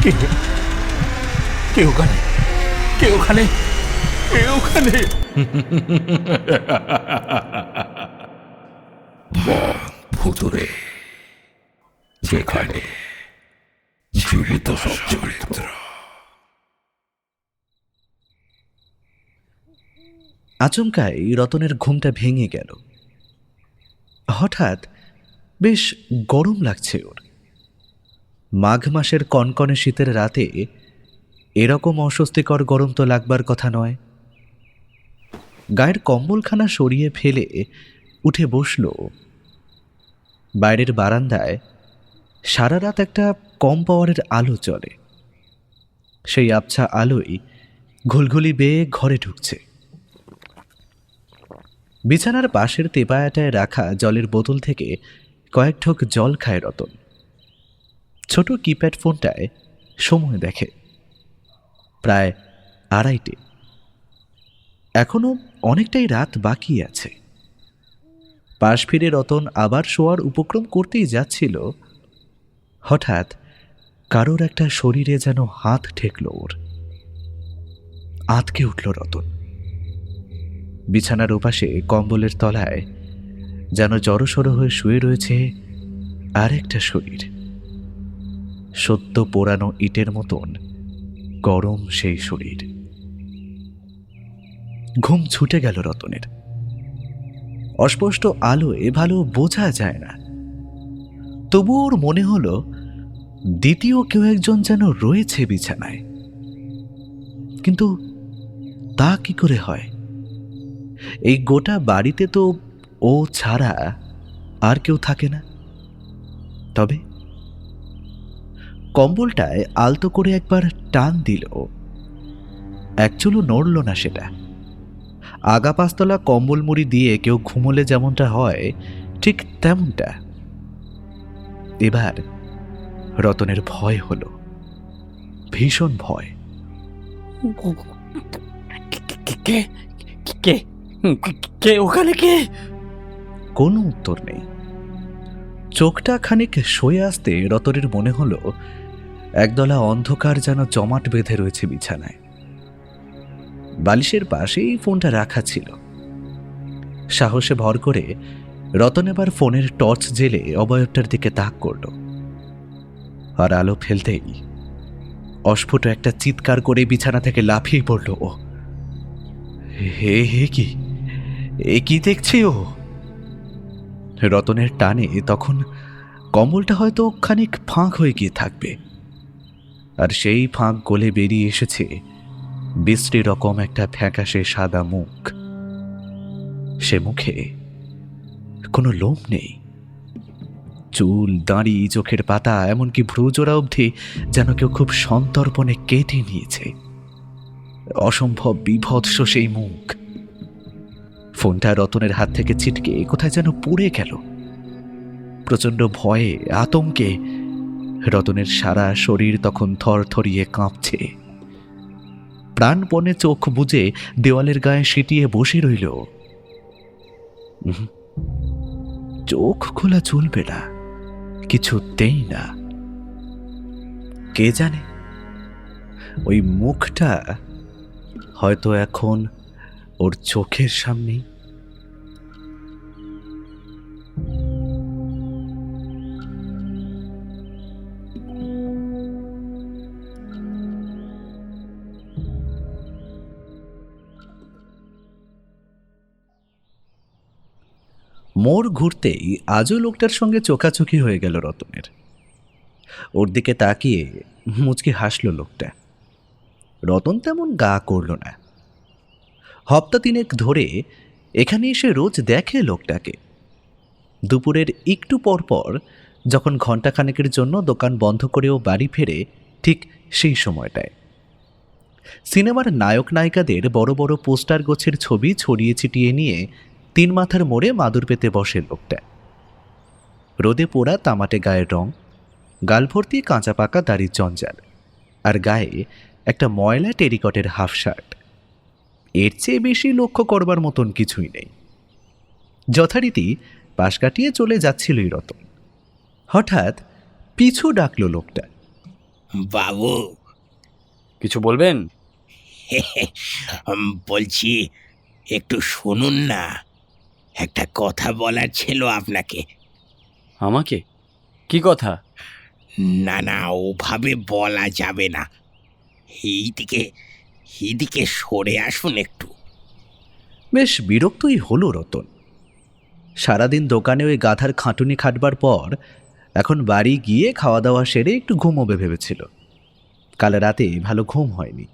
কে কে ওখানে? কে ওখানে? কে ওখানে? ভুতুরে যেখানে জীবিত সব চরিত্র। আচমকাই রতনের ঘুমটা ভেঙে গেল। হঠাৎ বেশ গরম লাগছে ওর। মাঘ মাসের কনকনে শীতের রাতে এরকম অস্বস্তিকর গরম তো লাগবার কথা নয়। গায়ের কম্বলখানা সরিয়ে ফেলে উঠে বসল। বাইরের বারান্দায় সারা রাত একটা কম পাওয়ারের আলো চলে। সেই আবছা আলোই ঘুলঘুলি বেয়ে ঘরে ঢুকছে। বিছানার পাশের তেপায়াটায় রাখা জলের বোতল থেকে কয়েক ঢোক জল খায় রতন। ছোট কিপ্যাড ফোনটায় সময় দেখে প্রায় 2:30। এখনো অনেকটাই রাত বাকি আছে। পাশ ফিরে রতন আবার শোয়ার উপক্রম করতেই যাচ্ছিল, হঠাৎ কারোর একটা শরীরে যেন হাত ঠেকল ওর। আঁতকে উঠল রতন। বিছানার ওপাশে কম্বলের তলায় যেন জড়সড় হয়ে শুয়ে রয়েছে আরেকটা শরীর। সদ্য পোড়ানো ইটের মতন গরম সেই শরীর। ঘুম ছুটে গেল রতনের। অস্পষ্ট আলোয় ভালো বোঝা যায় না, তবু ওর মনে হলো দ্বিতীয় কেউ একজন যেন রয়েছে বিছানায়। কিন্তু তা কি করে হয়? এই গোটা বাড়িতে তো ও ছাড়া আর কেউ থাকে না। তবে কম্বলটায় আলতো করে একবার টান দিল, একচুলও নড়ল না সেটা। আগা পাঁচতলা কম্বল মুড়ি দিয়ে কেউ ঘুমোলে যেমনটা হয় ঠিক তেমনটা। এবার রতনের ভয় হলো, ভীষণ ভয়। কে কে কে ওখানে? কে? কোনো উত্তর নেই। চোখটা খানিক সয়ে আসতে রতনের মনে হলো একদলা অন্ধকার যেন জমাট বেঁধে রয়েছে বিছানায়। বালিশের পাশেই ফোনটা রাখা ছিল। সাহসে ভর করে রতন এবার ফোনের টর্চ জেলে অবয়বটার দিকে তাক করল। আর আলো ফেলতেই অস্ফুট একটা চিৎকার করে বিছানা থেকে লাফিয়ে পড়ল ও। হে হে, কি এ কি দেখছি ও? রতনের টানে তখন কম্বলটা হয়তো খানিক ফাঁক হয়ে গিয়ে থাকবে, আর সেই ফাঁক গলে বেরিয়ে এসেছে বিশ্রী রকম একটা ফ্যাকাশে সাদা মুখ। সে মুখে কোনো লোম নেই। চুল, দাড়ি, চোখের পাতা, এমনকি ভ্রুজোড়া অবধি যেন কেউ খুব সন্তর্পণে কেটে নিয়েছে। অসম্ভব বিভৎস সেই মুখ। ফোনটা রতনের হাত থেকে ছিটকে কোথায় যেন পড়ে গেল। প্রচণ্ড ভয়ে, আতঙ্কে রতনের সারা শরীর তখন থরথরিয়ে কাঁপছে। প্রাণপণে চোখ বুজে দেওয়ালের গায়ে সিটিয়ে বসে রইল। চোখ খোলা চলবে না, কিছুতেই না। কে জানে, ওই মুখটা হয়তো এখন ওর চোখের সামনেই। মোড় ঘুরতেই আজও লোকটার সঙ্গে চোখাচোখি হয়ে গেল রতনের। ওর দিকে তাকিয়ে মুচকি হাসল লোকটা। রতন তেমন গা করল না। হপ্তা তিনেক ধরে এখানে এসে রোজ দেখে লোকটাকে। দুপুরের একটু পর পর যখন ঘণ্টাখানেকের জন্য দোকান বন্ধ করেও বাড়ি ফেরে, ঠিক সেই সময়টায় সিনেমার নায়ক নায়িকাদের বড় বড় পোস্টার গোছের ছবি ছড়িয়ে ছিটিয়ে নিয়ে 3 মাথার মোড়ে মাদুর পেতে বসে লোকটা। রোদে পোড়া তামাটে গায়ের রং, গাল ভর্তি কাঁচা পাকা দাড়ির জঞ্জাল, আর গায়ে একটা ময়লা টেরিকটের হাফ শার্ট। এর চেয়ে বেশি লক্ষ্য করবার মতন কিছুই নেই। যথারীতি পাশ কাটিয়ে চলে যাচ্ছিলই রতন। হঠাৎ পিছু ডাকল লোকটা। বাবু, কিছু বলবেন? বলছি একটু শুনুন না, একটা কথা বলার ছিল আপনাকে। আমাকে? কি কথা? না না, ওভাবে বলা যাবে না। এইদিকে এইদিকে সরে আসুন একটু। বেশ বিরক্তই হলো রতন। সারাদিন দোকানে ওই গাধার খাটুনি খাটবার পর এখন বাড়ি গিয়ে খাওয়া দাওয়া সেরে একটু ঘুমোবে ভেবেছিল। কাল রাতে ভালো ঘুম হয়নি।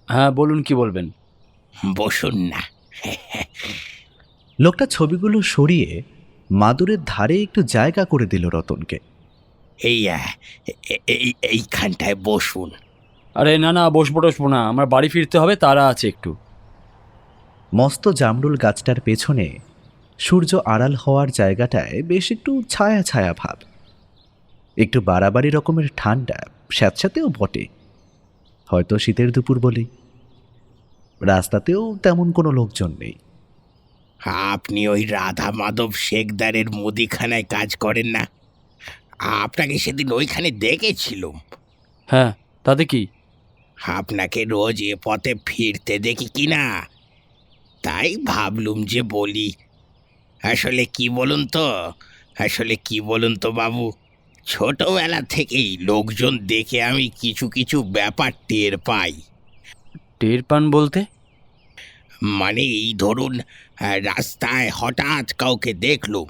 হ্যাঁ, বলুন, কি বলবেন? বসুন না। লোকটা ছবিগুলো সরিয়ে মাদুরের ধারে একটু জায়গা করে দিল রতনকে। এইখানটায় বসুন। আরে না না, বসবো না, আমার বাড়ি ফিরতে হবে, তারা আছে একটু। মস্ত জামরুল গাছটার পেছনে সূর্য আড়াল হওয়ার জায়গাটায় বেশ একটু ছায়া ছায়া ভাব। একটু বাড়াবাড়ি রকমের ঠান্ডা, স্যাঁতস্যাঁতেও বটে, হয়তো শীতের দুপুর বলেই। রাস্তাতেও তেমন কোনো লোকজন নেই। আপনি ওই রাধা মাধব শেখদারের মুদিখানায় কাজ করেন না? আপনাকে সেদিন ওইখানে দেখেছিলাম। হ্যাঁ, তাতে কি? আপনাকে রোজ এ পথে ফিরতে দেখি কি না, তাই ভাবলুম যে বলি। আসলে কি বলুন তো বাবু, ছোটবেলা থেকেই লোকজন দেখে আমি কিছু কিছু ব্যাপার টের পাই। টের পান বলতে? মানে এই ধরুন, রাস্তায় হঠাৎ কাউকে দেখলুম,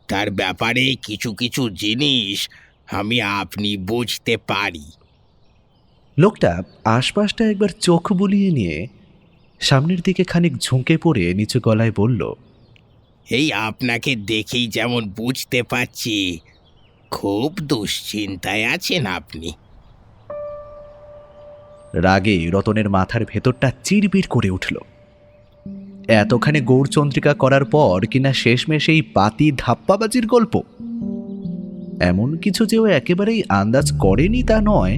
তার ব্যাপারে কিছু কিছু জিনিস আপনি বুঝতে পারি। লোকটা আশপাশটা একবার চোখ বুলিয়ে নিয়ে সামনের দিকে খানিক ঝুঁকে পড়ে নিচু গলায় বলল, এই আপনাকে দেখেই যেমন বুঝতে পারছি, খুব দুশ্চিন্তায় আছেন আপনি। রাগে রতনের মাথার ভেতরটা চিরবির করে উঠল। এতখানি গৌরচন্দ্রিকা করার পর কিনা শেষমেশ এই পাতি ধাপ্পাবাজির গল্প। এমন কিছু যে ও একেবারেই আন্দাজ করেনি তা নয়।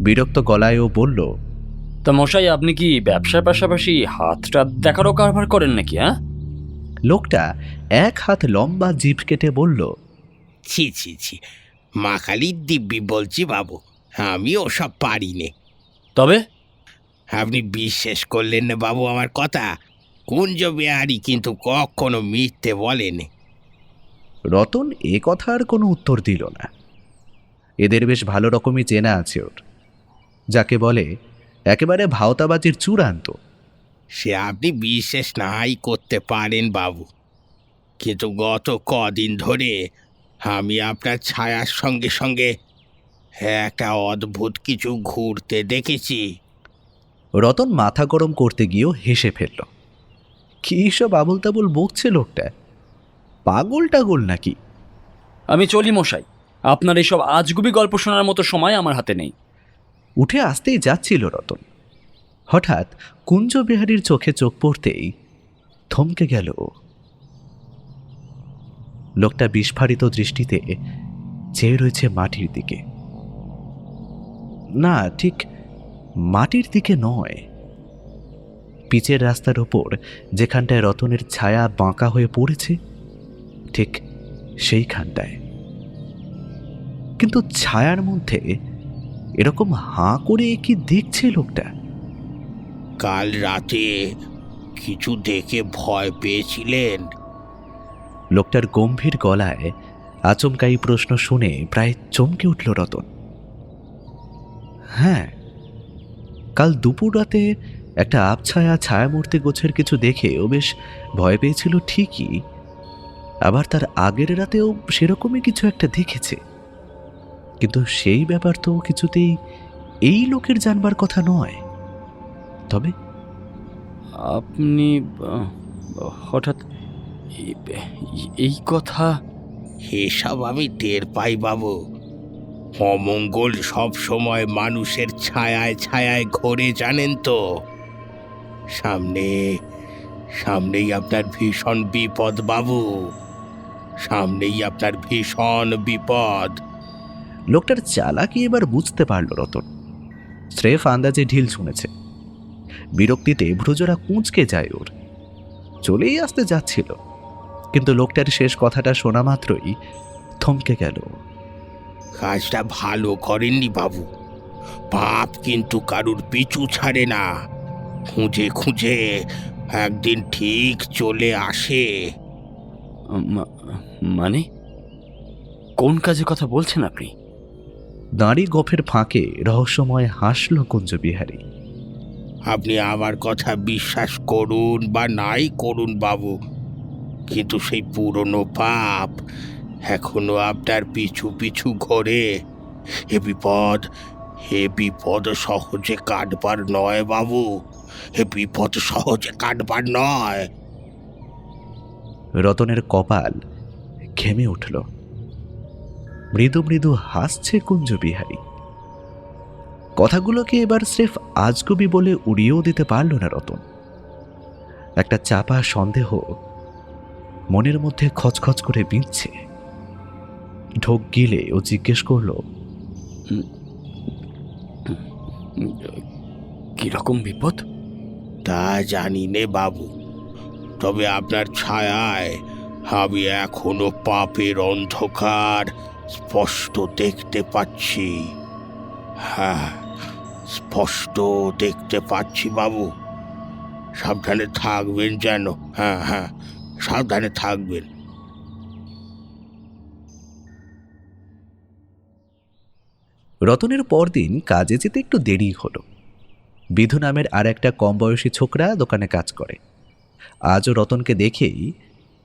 বিরক্ত গলায় ও বলল, তা মশাই, আপনি কি ব্যবসার পাশাপাশি হাতটা দেখারও কারবার করেন নাকি? হ্যাঁ? লোকটা এক হাত লম্বা জিভ কেটে বলল, ছি ছি ছি, মা কালীর দিব্যি বলছি বাবু, আমি ওসব পারি নে। তবে আপনি বিশ্বাস করলেন না বাবু আমার কথা? কুঞ্জ বিহারী কিন্তু কখনো মিথ্যে বলেন। রতন এ কথার কোনো উত্তর দিল না। এদের বেশ ভালো রকমই চেনা আছে ওর, যাকে বলে একেবারে ভাওতাবাজির চূড়ান্ত। সে আপনি বিশ্বাস নাই করতে পারেন বাবু, কিন্তু গত কদিন ধরে আমি আপনার ছায়ার সঙ্গে সঙ্গে একটা অদ্ভুত কিছু ঘুরতে দেখেছি। রতন মাথা গরম করতে গিয়েও হেসে ফেলল। কি সব আবল তাবল বকছে লোকটা, পাগল টাগল নাকি? আমি চলি মশাই, আপনার এইসব আজগুবি গল্প শোনার মতো সময় আমার হাতে নেই। উঠে আসতেই যাচ্ছিল রতন, হঠাৎ কুঞ্জবিহারীর চোখে চোখ পড়তেই থমকে গেল। লোকটা বিস্ফারিত দৃষ্টিতে চেয়ে রয়েছে মাটির দিকে। না, ঠিক মাটির দিকে নয়, পিচের রাস্তার ওপর যেখানটায় রতনের ছায়া বাঁকা হয়ে পড়েছে, ঠিক সেইখানটায়। কিন্তু ছায়ার মধ্যে এরকম হাঁ করে কি দেখছে লোকটা? কাল রাতে কিছু দেখে ভয় পেয়েছিলেন? লোকটার গম্ভীর গলায় আচমকাই প্রশ্ন শুনে প্রায় চমকে উঠল রতন। হ্যাঁ, কাল দুপুর রাতে একটা আবছায়া ছায়ামূর্তি গোছের কিছু দেখে ও বেশ ভয় পেয়েছিল ঠিকই, আবার তার আগের রাতেও সেরকমই কিছু একটা দেখেছে। কিন্তু সেই ব্যাপার তো কিছুতেই এই লোকের জানবার কথা নয়। তবে আপনি হঠাৎ এই কথা? এসব আমি টের পাই বাবু। অমঙ্গল সব সময় মানুষের ছায়ায় ছায়ায় ঘোরে, জানেন তো। সামনেই আপনার ভীষণ বিপদ বাবু, সামনেই আপনার ভীষণ বিপদ। লোকটার চালাকি এবার বুঝতে পারল রতন। স্রেফ আন্দাজে ঢিল শুনেছে। বিরক্তিতে ভ্রুজরা কুঁচকে যায় ওর। চলেই আসতে যাচ্ছিল, কিন্তু লোকটার শেষ কথাটা শোনা মাত্রই থমকে গেল। কাজটা ভালো করেননি বাবু। পাপ কিন্তু কারুর পিছু ছাড়ে না, খুঁজে খুঁজে একদিন ঠিক চলে আসে। মা- মানে কোন কাজের কথা বলছেন আপনি? দাঁড়ি গোফের ফাঁকে রহস্যময় হাসল কুঞ্জবিহারী। আপনি আমার কথা বিশ্বাস করুন বা নাই করুন বাবু, কিন্তু সেই পুরনো পাপ এখনো আপনার পিছু পিছু ঘোরে। এ বিপদ সহজে কাটবার নয় বাবু, এ বিপদ সহজে কাটবার নয়। রতনের কপাল ঘেমে উঠল। মৃদু মৃদু হাসছে কুঞ্জবিহারী। কথাগুলোকে এবার স্রেফ আজগুবি বলে উড়িয়েও দিতে পারল না রতন। একটা চাপা সন্দেহ মনের মধ্যে খচখচ করে বিঁধছে। ঢোক গিলে ও জিজ্ঞেস করল, কিরকম বিপদ? তা জানি নে বাবু, তবে আপনার ছায়ায় আমি এখনো পাপের অন্ধকার স্পষ্ট দেখতে পাচ্ছি। হ্যাঁ, স্পষ্ট দেখতে পাচ্ছি বাবু। সাবধানে থাকবেন যেন। হ্যাঁ হ্যাঁ, সাবধানে থাকবেন। রতনের পরদিন কাজে যেতে একটু দেরি হলো। বিধু নামের আর একটা কম বয়সী ছোকরা দোকানে কাজ করে। আজও রতনকে দেখেই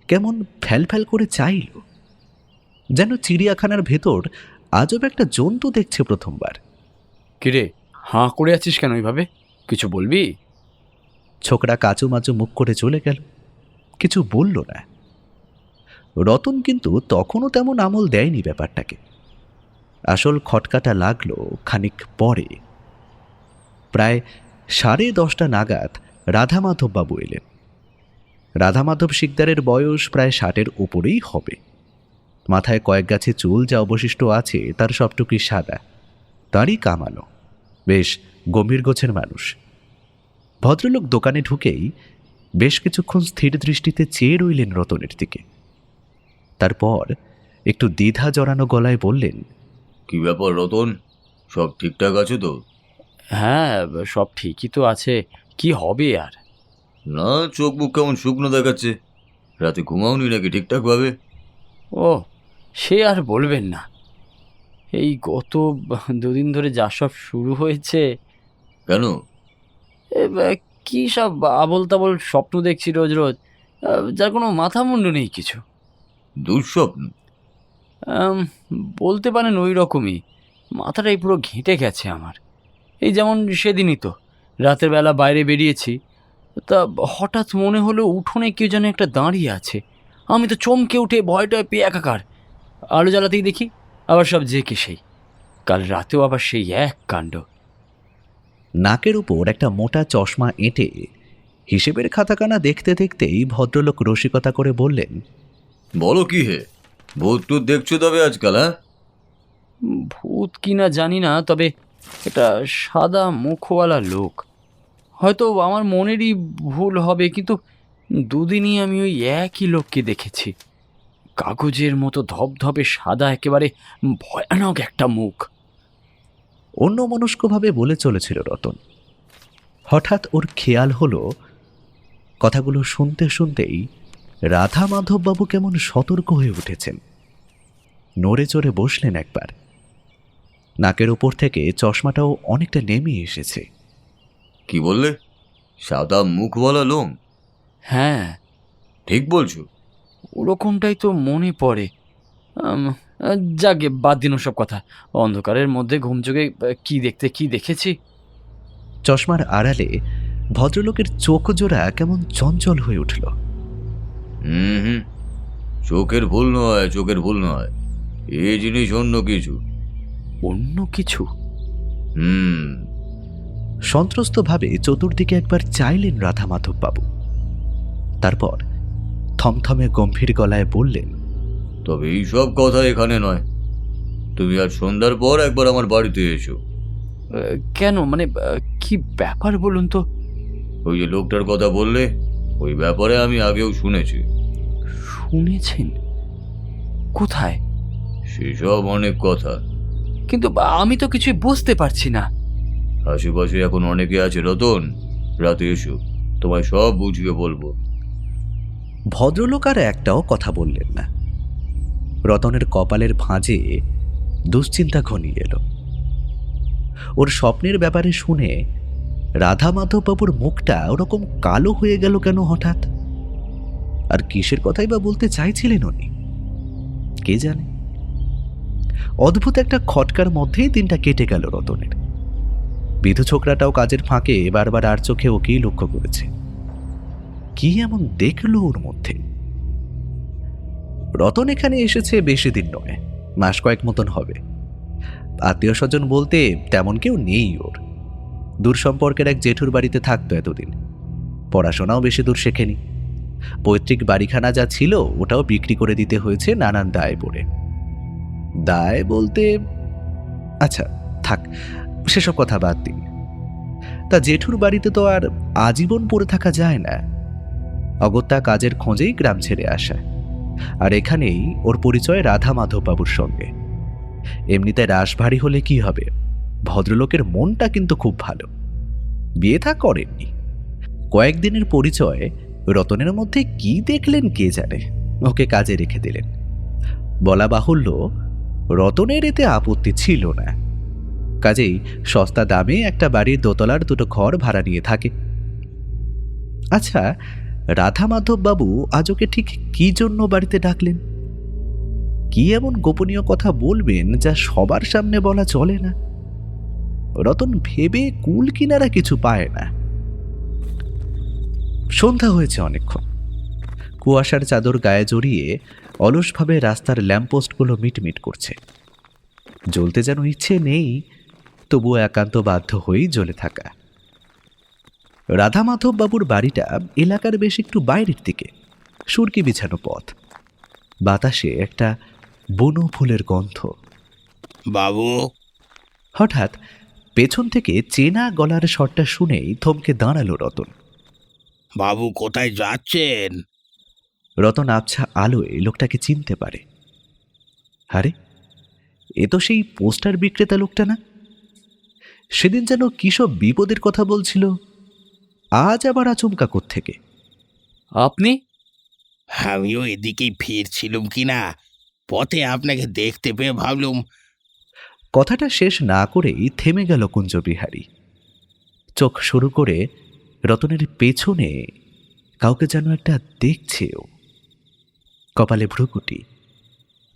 কেমন ফ্যাল করে চাইল, যেন চিড়িয়াখানার ভেতর আজব একটা জন্তু দেখছে প্রথমবার। কিরে, হাঁ করে আছিস কেন এইভাবে? কিছু বলবি? ছোকরা কাচুমাচু মুখ করে চলে গেল, কিছু বলল না। রতন কিন্তু তখনও তেমন আমল দেয়নি ব্যাপারটাকে। আসল খটকাটা লাগলো খানিক পরে। প্রায় 10:30 নাগাদ রাধামাধব বাবু এলেন। রাধামাধব শিকদারের বয়স প্রায় 60-এর উপরেই হবে। মাথায় কয়েক গাছে চুল যা অবশিষ্ট আছে তার সবটুকুই সাদা, তারই কামানো, বেশ গম্ভীর গোছের মানুষ। ভদ্রলোক দোকানে ঢুকেই বেশ কিছুক্ষণ স্থির দৃষ্টিতে চেয়ে রইলেন রতনের দিকে। তারপর একটু দ্বিধা জড়ানো গলায় বললেন, কি ব্যাপার রতন, সব ঠিকঠাক আছে তো? হ্যাঁ, সব ঠিকই তো আছে, কি হবে আর। না, চোখ মুখ কেমন শুকনো দেখাচ্ছে। রাতে ঘুমাওনি নাকি ঠিকঠাকভাবে? ও, সে আর বলবেন না। এই গত 2 দিন ধরে যা সব শুরু হয়েছে। কেন? কি সব আবোল তাবোল স্বপ্ন দেখছি রোজ রোজ, যার কোনো মাথা মুন্ডু নেই কিছু। দুঃস্বপ্ন? আম, বলতে পারেন ওই রকমই। মাথাটাই পুরো ঘেঁটে গেছে আমার। এই যেমন সেদিনই তো রাতের বেলা বাইরে বেরিয়েছি, তা হঠাৎ মনে হলো উঠোনে কেউ যেন একটা দাঁড়িয়ে আছে। আমি তো চমকে উঠে ভয়টায় পেয়ে একাকার। আলো জ্বালাতেই দেখি আবার সব জেকে সেই। কাল রাতেও আবার সেই এক কাণ্ড। নাকের উপর একটা মোটা চশমা এঁটে হিসেবের খাতাখানা দেখতে দেখতেই ভদ্রলোক রসিকতা করে বললেন, বলো কি হে, ভূত টুত দেখছো তবে আজকাল? হ্যাঁ, ভূত কিনা জানি না, তবে একটা সাদা মুখওয়ালা লোক। হয়তো আমার মনেরই ভুল হবে, কিন্তু 2 দিনই আমি ওই একই লোককে দেখেছি। কাগজের মতো ধবধবে সাদা, একেবারে ভয়ানক একটা মুখ। অন্যমনস্কভাবে বলে চলেছিল রতন। হঠাৎ ওর খেয়াল হলো কথাগুলো শুনতে শুনতেই রাধা মাধববাবু কেমন সতর্ক হয়ে উঠেছেন। নড়ে চড়ে বসলেন একবার। নাকের ওপর থেকে চশমাটাও অনেকটা নেমে এসেছে। কি বললে? সাদা মুখওয়ালা লোম? হ্যাঁ, ঠিক বলছো? ওরকমটাই তো মনে পড়ে। যাকে বাদ দিন সব কথা। অন্ধকারের মধ্যে ঘুমচোখে কি দেখেছি। চশমার আড়ালে ভদ্রলোকের চোখ জোড়া কেমন চঞ্চল হয়ে উঠল। হুম, চোখের ভুল নয়, চোখের ভুল নয়, এই জিনিস অন্য কিছু। অন্য কিছু? সন্ত্রস্তভাবে চতুর্দিকে একবার চাইলেন রাধা মাধববাবু। তারপর থমথমে গম্ভীর গলায় বললেন, তবে এইসব কথা এখানে নয়। তুমি আজ সন্ধ্যার পর একবার আমার বাড়িতে এসো। কেন, মানে কি ব্যাপার বলুন তো? ওই যে লোকটার কথা বললে, ওই ব্যাপারে আমি আগেও শুনেছি। শুনেছেন? কোথায়? সেসব অনেক কথা, কিন্তু আমি তো কিছুই বুঝতে পারছি না। আশেপাশে এখন অনেকে আছে রতন, রাতে এসো, তোমায় সব বুঝিয়ে বলবো। ভদ্রলোক আর একটাও কথা বললেন না। রতনের কপালের ভাঁজে দুশ্চিন্তা ঘনিয়ে এলো। ওর স্বপ্নের ব্যাপারে শুনে রাধা মাধববাবুর মুখটা ওরকম কালো হয়ে গেল কেন হঠাৎ? আর কিসের কথাই বা বলতে চাইছিলেন উনি, কে জানে। অদ্ভুত একটা খটকার মধ্যেই দিনটা কেটে গেল রতনের। বিধু ছোকরাটাও কাজের ফাঁকে বারবার আর চোখে ওকেই লক্ষ্য করেছে। কি এমন দেখলো ওর মধ্যে? রতন এখানে এসেছে বেশি দিন নয়, মাস কয়েক মতন হবে। আত্মীয় স্বজন বলতে তেমন কেউ নেই ওর। দূর সম্পর্কের এক জেঠুর বাড়িতে থাকতো এতদিন। পড়াশোনাও বেশি দূর শেখেনি। পৈতৃক বাড়িখানা যা ছিল ওটাও বিক্রি করে দিতে হয়েছে নানান দায় পড়ে। দায় বলতে, আচ্ছা থাক, সেসব কথা বাদ দিন। তা জেঠুর বাড়িতে তো আর আজীবন পড়ে থাকা যায় না। অগত্যা কাজের খোঁজেই গ্রাম ছেড়ে আসা। আর এখানেই ওর পরিচয় রাধা মাধববাবুর সঙ্গে। এমনিতে রাশ ভারী হলে কি হবে, ভদ্রলোকের মনটা কিন্তু খুব ভালো। বিয়ে থা করেননি। কয়েকদিনের পরিচয় রতনের মধ্যে কি দেখলেন কে জানে, ওকে কাজে রেখে দিলেন। বলা বাহুল্য, রতনের এতে আপত্তি ছিল না। কাজেই সস্তা দামে একটা বাড়ির দোতলার দুটো ঘর ভাড়া নিয়ে থাকে। আচ্ছা, রাধা মাধববাবু আজ ওকে ঠিক কি জন্য বাড়িতে ডাকলেন? কি এমন গোপনীয় কথা বলবেন যা সবার সামনে বলা চলে না? রতন ভেবে কুল কিনারা কিছু পায় না। সন্ধ্যা হয়েছে অনেকক্ষণ। কুয়াশার চাদর গায়ে জড়িয়ে অলসভাবে রাস্তার ল্যাম্পপোস্টগুলো মিটমিট করছে। জ্বলতে যেন ইচ্ছে নেই, তবুও একান্ত বাধ্য হয়েই জ্বলে থাকা। রাধা মাধববাবুর বাড়িটা এলাকার বেশ একটু বাইরের দিকে, সুরকি বিছানো পথ। বাতাসে একটা বনো ফুলের গন্ধ। বাবু, হঠাৎ পেছন থেকে চেনা গলার স্বরটা শুনেই থমকে দাঁড়ালো রতন। বাবু কোথায় যাচ্ছেন? রতন আবছা আলোয় লোকটাকে চিনতে পারে। আরে, এ তো সেই পোস্টার বিক্রেতা লোকটা না? সেদিন যেন কিসব বিপদের কথা বলছিল, আজ আবার আচমকা কোত্থেকে? আপনি? আমিও এদিকেই ফিরছিলুম কিনা, পথে আপনাকে দেখতে পেয়ে ভাবলুম। কথাটা শেষ না করেই থেমে গেল কুঞ্জবিহারী। চোখ শুরু করে রতনের পেছনে কাউকে যেন একটা দেখছেও। কপালে ভ্রুকুটি।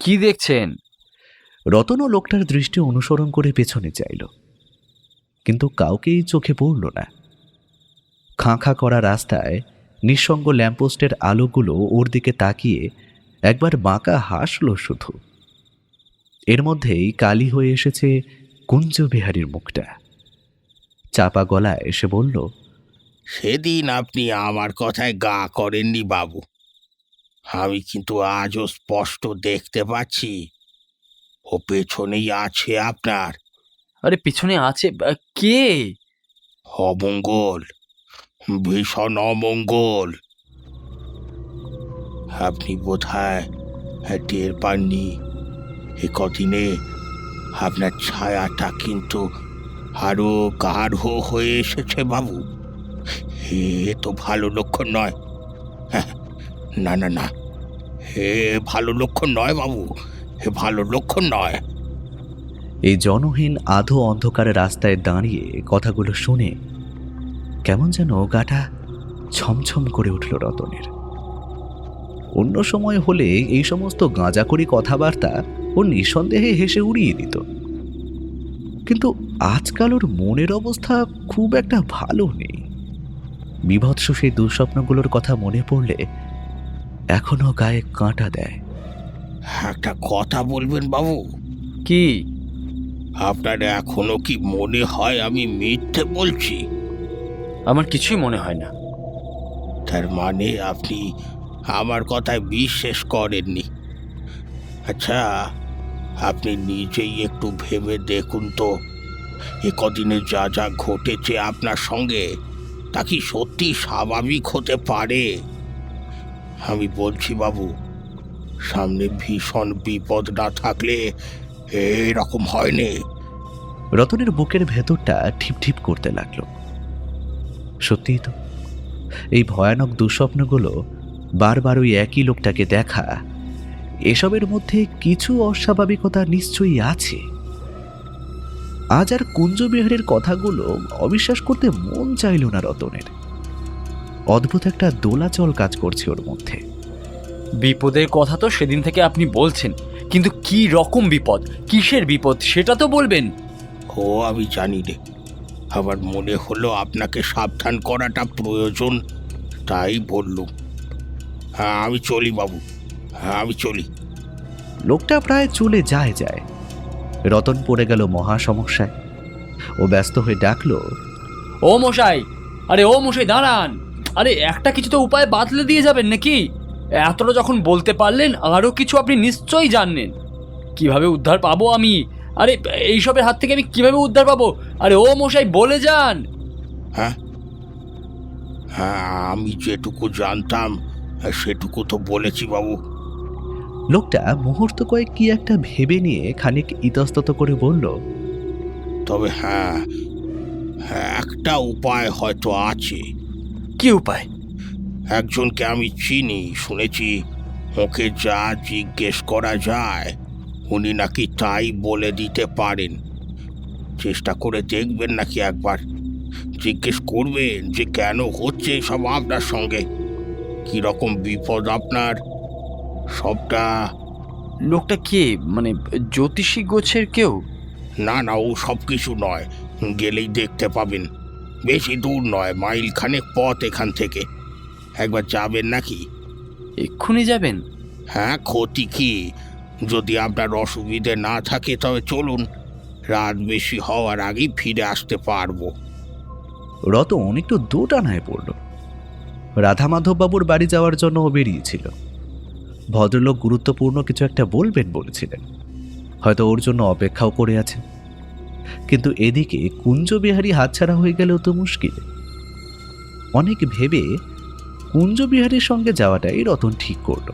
কি দেখছেন? রতনও লোকটার দৃষ্টি অনুসরণ করে পেছনে চাইল, কিন্তু কাউকেই চোখে পড়ল না। খাঁ খাঁ করা রাস্তায় নিঃসঙ্গ ল্যাম্পপোস্টের আলোগুলো ওর দিকে তাকিয়ে একবার বাঁকা হাসল শুধু। এর মধ্যেই কালি হয়ে এসেছে কুঞ্জবিহারীর মুখটা। চাপা গলায় এসে বলল, সেদিন আপনি আমার কথায় গা করেননি বাবু। আমি কিন্তু আজও স্পষ্ট দেখতে পাচ্ছি ও পেছনেই আছে আপনার। আরে পিছনে আছে কে? অমঙ্গল, ভীষণ অমঙ্গল। আপনি বোধহয় টের পাননি, এ কদিনে আপনার ছায়াটা কিন্তু আরো গাঢ় হয়ে এসেছে বাবু। এ তো ভালো লক্ষণ নয়। হ্যাঁ, না না না, হে ভালো লক্ষণ নয় বাবু, হে ভালো লক্ষণ নয়। এই জনহীন আধো অন্ধকার রাস্তায় দাঁড়িয়ে কথাগুলো শুনে কেমন যেন গাটা ছমছম করে উঠল রতনের। অন্য সময় হলে এই সমস্ত গাঁজাখড়ি কথাবার্তা ও নিঃসন্দেহে হেসে উড়িয়ে দিত, কিন্তু আজকাল ওর মনের অবস্থা খুব একটা ভালো নেই। বিভৎস সেই দুঃস্বপ্নগুলোর কথা মনে পড়লে এখনো গায়ে কাঁটা দেয়। একটা কথা বলবেন বাবু? কি? আপনার এখনো কি মনে হয় আমি মিথ্যে বলছি? আমার কিছুই মনে হয় না। তার মানে আপনি আমার কথায় বিশ্বাস করেননি? আচ্ছা, আপনি নিজেই একটু ভেবে দেখুন তো, এ কদিনে যা যা ঘটেছে আপনার সঙ্গে, তা কি সত্যি স্বাভাবিক হতে পারে? আমি বলছি বাবু, সামনে ভীষণ বিপদ না থাকলে এরকম হয়নি। রতনের বুকের ভেতরটা ঠিপ ঠিপ করতে লাগলো। সত্যিই তো, এই ভয়ানক দুঃস্বপ্নগুলো বারবার ওই একই লোকটাকে দেখা, এসবের মধ্যে কিছু অস্বাভাবিকতা নিশ্চয়ই আছে। আজ আর কুঞ্জবিহারীর কথাগুলো অবিশ্বাস করতে মন চাইল না রতনের। অদ্ভুত একটা দোলাচল কাজ করছে ওর মধ্যে। বিপদের কথা তো সেদিন থেকে আপনি বলছেন, কিন্তু কি রকম বিপদ, কিসের বিপদ সেটা তো বলবেন। ও আমি জানি রে, আমার মনে হলো আপনাকে সাবধান করাটা প্রয়োজন, তাই বললুম। হ্যাঁ আমি চলি বাবু, হ্যাঁ আমি চলি। লোকটা প্রায় চলে যায়। রতন পড়ে গেল মহা সমস্যায়। ও ব্যস্ত হয়ে ডাকলো, ও মশাই, আরে ও মশাই দাঁড়ান, আরে একটা কিছু তো উপায় বাতলে দিয়ে যাবেন নাকি? এতটা যখন বলতে পারলেন, আরও কিছু আপনি নিশ্চয়ই জানেন। কিভাবে উদ্ধার পাবো আমি? আরে এইসবের হাত থেকে আমি কিভাবে উদ্ধার পাবো? আরে ও মশাই বলে যান। হ্যাঁ হ্যাঁ, আমি যেটুকু জানতাম সেটুকু তো বলেছি বাবু। লোকটা মুহূর্ত কয়েক কি একটা ভেবে নিয়ে খানিক ইতস্তত করে বলল, তবে হ্যাঁ, একটা উপায় হয়তো আছে। কি উপায়? একজনকে আমি চিনি, শুনেছি ওকে যা জিজ্ঞেস করা যায় উনি নাকি তাই বলে দিতে পারেন। চেষ্টা করে দেখবেন নাকি একবার? জিজ্ঞেস করবেন যে কেন হচ্ছে সব আপনার সঙ্গে, কীরকম বিপদ আপনার, সবটা। লোকটা কে, মানে জ্যোতিষী গোছের কেউ? না না, ও সব কিছু নয়, গেলেই দেখতে পাবেন। বেশি দূর নয়, মাইল খানেক পথ এখান থেকে। একবার যাবেন নাকি? এক্ষুনি যাবেন? হ্যাঁ, ক্ষতি কি? যদি আপনার অসুবিধে না থাকে তবে চলুন, রাত বেশি হওয়ার আগেই ফিরে আসতে পারবো। রতন একটু দোটানায় পড়ল। রাধা মাধববাবুর বাড়ি যাওয়ার জন্য ও বেরিয়েছিল। ভদ্রলোক গুরুত্বপূর্ণ কিছু একটা বলবেন বলেছিলেন, হয়তো ওর জন্য অপেক্ষাও করে আছে। কিন্তু এদিকে কুঞ্জবিহারী হাতছাড়া হয়ে গেলেও তো মুশকিল। অনেক ভেবে কুঞ্জবিহারীর সঙ্গে যাওয়াটাই রতন ঠিক করল।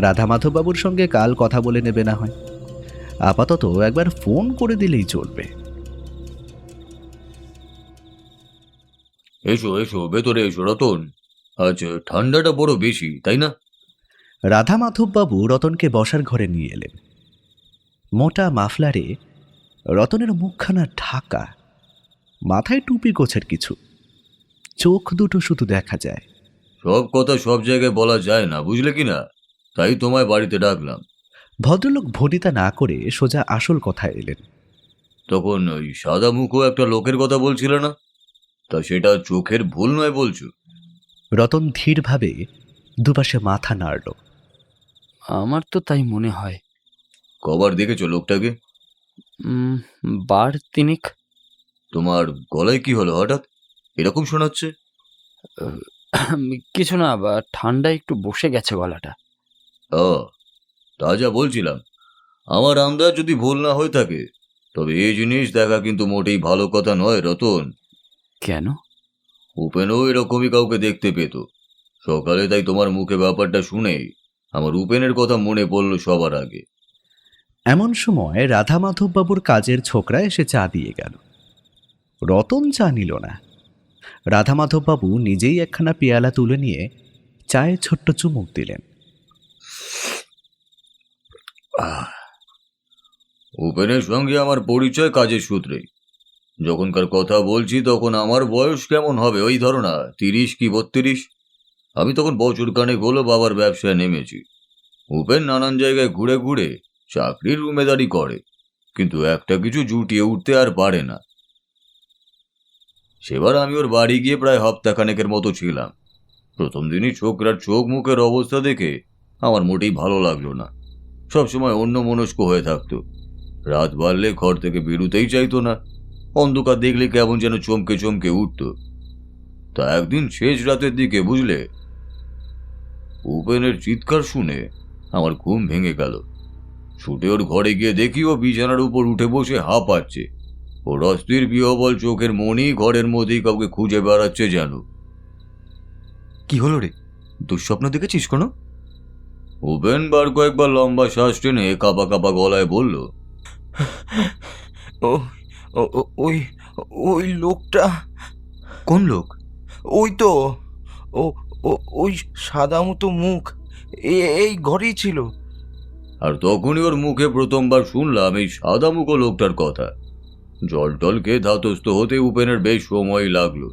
রাধা মাধববাবুর সঙ্গে কাল কথা বলে নেবে না হয়, আপাতত একবার ফোন করে দিলেই চলবে। এসো এসো, ভেতরে এসো রতন। আজ ঠান্ডাটা বড় বেশি, তাই না? রাধা মাধববাবু রতনকে বসার ঘরে নিয়ে এলেন। মোটা মাফলারে রতনের মুখখানা ঢাকা, মাথায় টুপি গোছের কিছু, চোখ দুটো শুধু দেখা যায়। সব কথা সব জায়গায় বলা যায় না, বুঝলে কি না? তাই তোমায় বাড়িতে ডাকলাম। ভদ্রলোক ভনিতা না করে সোজা আসল কথায় এলেন। তখন ওই সাদা মুখো একটা লোকের কথা বলছিলে না? তা সেটা চোখের ভুল নয় বলছো? রতন ধীরভাবে দুপাশে মাথা নাড়ল। আমার তো তাই মনে হয়। কবার দেখেছো লোকটাকে? বার তিনেক। তোমার গলায় কি হলো হঠাৎ, এরকম শোনাচ্ছে? কিছু না, ঠান্ডায় একটু বসে গেছে গলাটা। ও, তা যা বলছিলাম, আমার আন্দাজ যদি ভুল না হয়ে থাকে, তবে এই জিনিস দেখা কিন্তু মোটেই ভালো কথা নয় রতন। কেন? উপেনও এরকমই কাউকে দেখতে পেত সকালে, তাই তোমার মুখে ব্যাপারটা শুনেই আমার উপেনের কথা মনে পড়ল সবার আগে। এমন সময় রাধা মাধববাবুর কাজের ছোকরা এসে চা দিয়ে গেল। রতন চা নিল না। রাধা মাধববাবু নিজেই একখানা পেয়ালা তুলে নিয়ে চায়ে ছোট্ট চুমুক দিলেন। উপেনের সঙ্গে আমার পরিচয় কাজের সূত্রেই। যখনকার কথা বলছি তখন আমার বয়স কেমন হবে, ওই ধরো না 30 কি 32। আমি তখন বছর খানেক হলো বাবার ব্যবসায় নেমেছি। উপেন নানান জায়গায় ঘুরে ঘুরে চাকরির উমেদারি করে, কিন্তু একটা কিছু জুটিয়ে উঠতে আর পারে না। সেবার আমি ওর বাড়ি গিয়ে প্রায় হপ্তাখানেকের মতো ছিলাম। প্রথম দিনই ছোকরার চোখ মুখের অবস্থা দেখে আমার মোটেই ভালো লাগলো না। সবসময় অন্য মনস্ক হয়ে থাকতো। রাত বাড়লে ঘর থেকে বেরোতেই চাইতো না। অন্ধকার দেখলে কেমন যেন চমকে চমকে উঠত। তা একদিন শেষ রাতের দিকে, বুঝলে, উপেনের চিৎকার শুনে আমার ঘুম ভেঙে গেল। ছুটে ওর ঘরে গিয়ে দেখি ও বিছানার উপর উঠে বসে হাঁপাচ্ছে। ওর অস্থির বিহবল চোখের মনি ঘরের মধ্যেই কাউকে খুঁজে বেড়াচ্ছে যেন। কি হলো রে, দুঃস্বপ্ন দেখেছিস কোনো? উপেন বার কয়েকবার লম্বা শ্বাস টেনে কাঁপা কাঁপা গলায় বলল, ও ওই ওই লোকটা। কোন লোক? ওই তো, ও ওই সাদা মতো মুখ, এই ঘরেই ছিল। আর তখনই ওর মুখে প্রথমবার শুনলাম এই সাদামুখো লোকটার কথা। জল টল খেয়ে ধাতস্থ হতে উপেনের বেশ সময়ই লাগলো।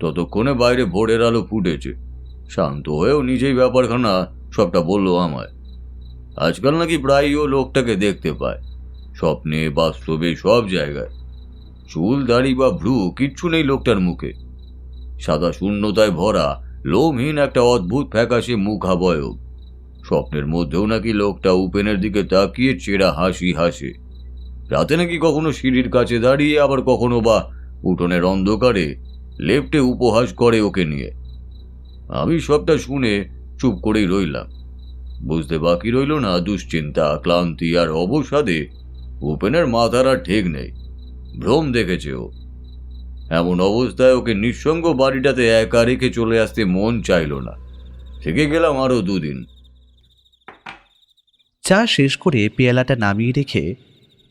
ততক্ষণে বাইরে ভোরের আলো ফুটেছে। শান্ত হয়েও নিজেই ব্যাপারখানা সবটা বলল আমায়। আজকাল নাকি প্রায়ই ও লোকটাকে দেখতে পায়, স্বপ্নে বাস্তবে সব জায়গায়। চুল দাড়ি বা ভ্রু কিচ্ছু নেই লোকটার মুখে। সাদা শূন্যতায় ভরা লোমহীন একটা অদ্ভুত ফ্যাকাশে মুখাবয়ব। স্বপ্নের মধ্যেও নাকি লোকটা উপেনের দিকে তাকিয়ে চেরা হাসি হাসে। রাতে নাকি কখনো সিঁড়ির কাছে দাঁড়িয়ে, আবার কখনো বা উঠোনের অন্ধকারে লেফটে উপহাস করে ওকে নিয়ে। আমি সবটা শুনে চুপ করেই রইলাম। বুঝতে বাকি রইল না দুশ্চিন্তা, ক্লান্তি আর অবসাদে উপেনের মাথার আর ঠিক নেই। ভ্রম দেখেছে ও। এমন অবস্থায় ওকে নিঃসঙ্গ বাড়িটাতে একা রেখে চলে আসতে মন চাইল না। থেকে গেলাম আরো 2 দিন। চা শেষ করে পেয়ালাটা নামিয়ে রেখে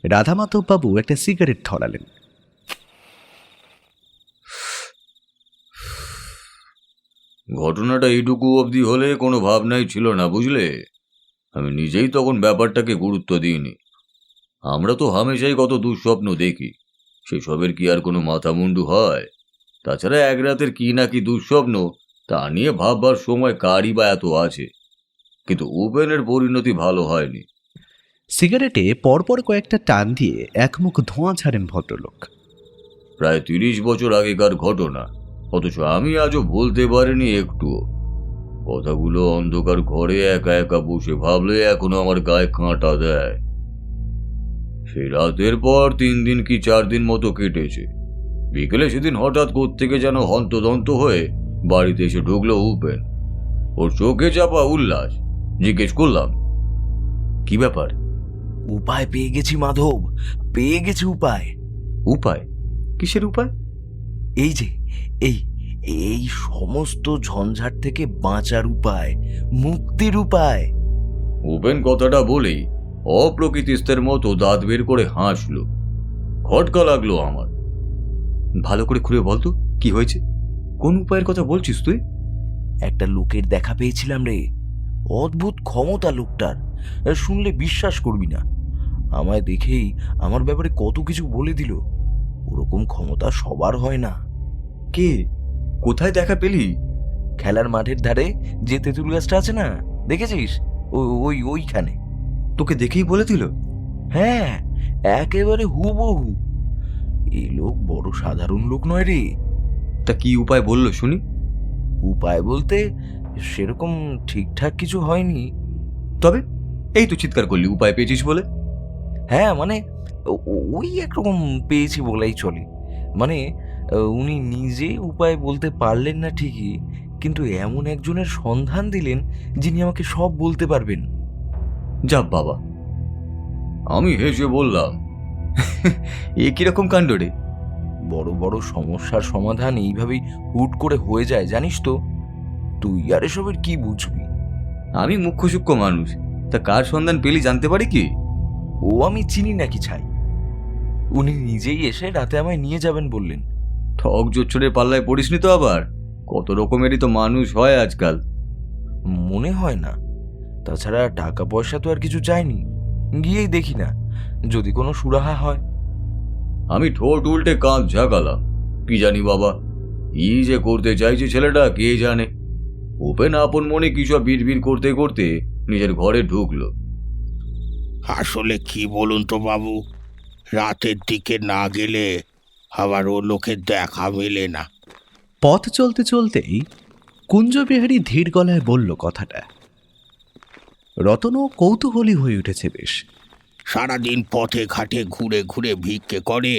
রাধামাধববাবু একটা সিগারেট ধরালেন। ঘটনাটা এইটুকু অবধি হলে কোনো ভাবনাই ছিল না, বুঝলে। আমি নিজেই তখন ব্যাপারটাকে গুরুত্ব দিইনি। আমরা তো হামেশাই কত দুঃস্বপ্ন দেখি, সেসবের কি আর কোনো মাথা মুন্ডু হয়? তাছাড়া এক রাতের কি না কি দুঃস্বপ্ন, তা নিয়ে ভাববার সময় কারই বা এত আছে। কিন্তু উপেনের পরিণতি ভালো হয়নি। সিগারেটে পরপর কয়েকটা টান দিয়ে একমুখ ধোঁয়া ছাড়েন ভদ্রলোক। প্রায় 30 বছর আগেকার ঘটনা, অথচ আমি আজও বলতে পারিনি একটুও। কথাগুলো অন্ধকার ঘরে একা একা বসে ভাবলে এখনো আমার গায়ে কাঁটা দেয়। সেই রাতের পর 3 দিন কি 4 দিন মতো কেটেছে। বিকেলে সেদিন হঠাৎ কোত্থেকে যেন হন্তদন্ত হয়ে বাড়িতে এসে ঢুকলো উপেন। ওর চোখে চাপা উল্লাস। জিজ্ঞেস করলাম, কি ব্যাপার? উপায় পেয়ে গেছি মাধব, পেয়ে গেছি উপায়। উপায়? কিসের উপায়? এই যে এই এই সমস্ত ঝঞ্ঝাট থেকে বাঁচার উপায়, মুক্তির উপায়। উপেন কথাটা বলেই অপ্রকৃতিস্থের মতো দাঁত বের করে হাসলো। খটকা লাগলো আমার। ভালো করে খুলে বলতো, কি হয়েছে? কোন উপায়ের কথা বলছিস তুই? একটা লোকের দেখা পেয়েছিলাম রে, অদ্ভুত ক্ষমতা লোকটার, শুনলে বিশ্বাস করবি না। আমায় দেখেই আমার ব্যাপারে কত কিছু বলে দিল। ওরকম ক্ষমতা সবার হয় না। কে? কোথায় দেখা পেলি? খেলার মাঠের ধারে যে তেঁতুল গাছটা আছে না, দেখেছিস? ওইখানে। তোকে দেখেই বলে দিল? হ্যাঁ, একেবারে হুবহু। এই লোক বড় সাধারণ লোক নয় রে। তা কি উপায় বললো শুনি? উপায় বলতে সেরকম ঠিকঠাক কিছু হয়নি। তবে এই তো চিৎকার করলি উপায় পেয়েছিস বলে। হ্যাঁ, মানে ওই একরকম পেয়েছি বলাই চলে। মানে উনি নিজে উপায় বলতে পারলেন না ঠিকই, কিন্তু এমন একজনের সন্ধান দিলেন যিনি আমাকে সব বলতে পারবেন। যা বাবা। আমি হেসে বললাম, এ কিরকম কাণ্ড রে? বড় বড় সমস্যার সমাধান এইভাবেই হুট করে হয়ে যায়, জানিস তো। তুই আর এসবের কি বুঝবি? আমি মুখ্য সূক্ষ্ম মানুষ, তা কার সন্ধান পেলি জানতে পারি কি? ও আমি চিনি নাকি ছাই। উনি নিজেই এসে রাতে আমায় নিয়ে যাবেন বললেন। ঠক জোচ্ছরের পাল্লায় পড়িসনি তো আবার? কত রকমেরই তো মানুষ হয় আজকাল। মনে হয় না। তাছাড়া টাকা পয়সা তো আর কিছু চাইনি, গিয়েই দেখি না যদি কোনো সুরাহা হয়। আমি ঠোঁট উল্টে কাঁধ ঝাঁকালাম। কি জানি বাবা, ই যে করতে চাইছে ছেলেটা কে জানে। উপেন আপন মনে কি সব বিড়বিড় করতে করতে নিজের ঘরে ঢুকলো। আসলে কি বলুন তো বাবু, রাতের দিকে না গেলে আবার ও লোকের দেখা মেলে না। পথ চলতে চলতেই কুঞ্জবিহারী ধীর গলায় বলল কথাটা। রতনও কৌতূহলী হয়ে উঠেছে বেশ। সারাদিন পথে ঘাটে ঘুরে ঘুরে ভিক্ষে করে,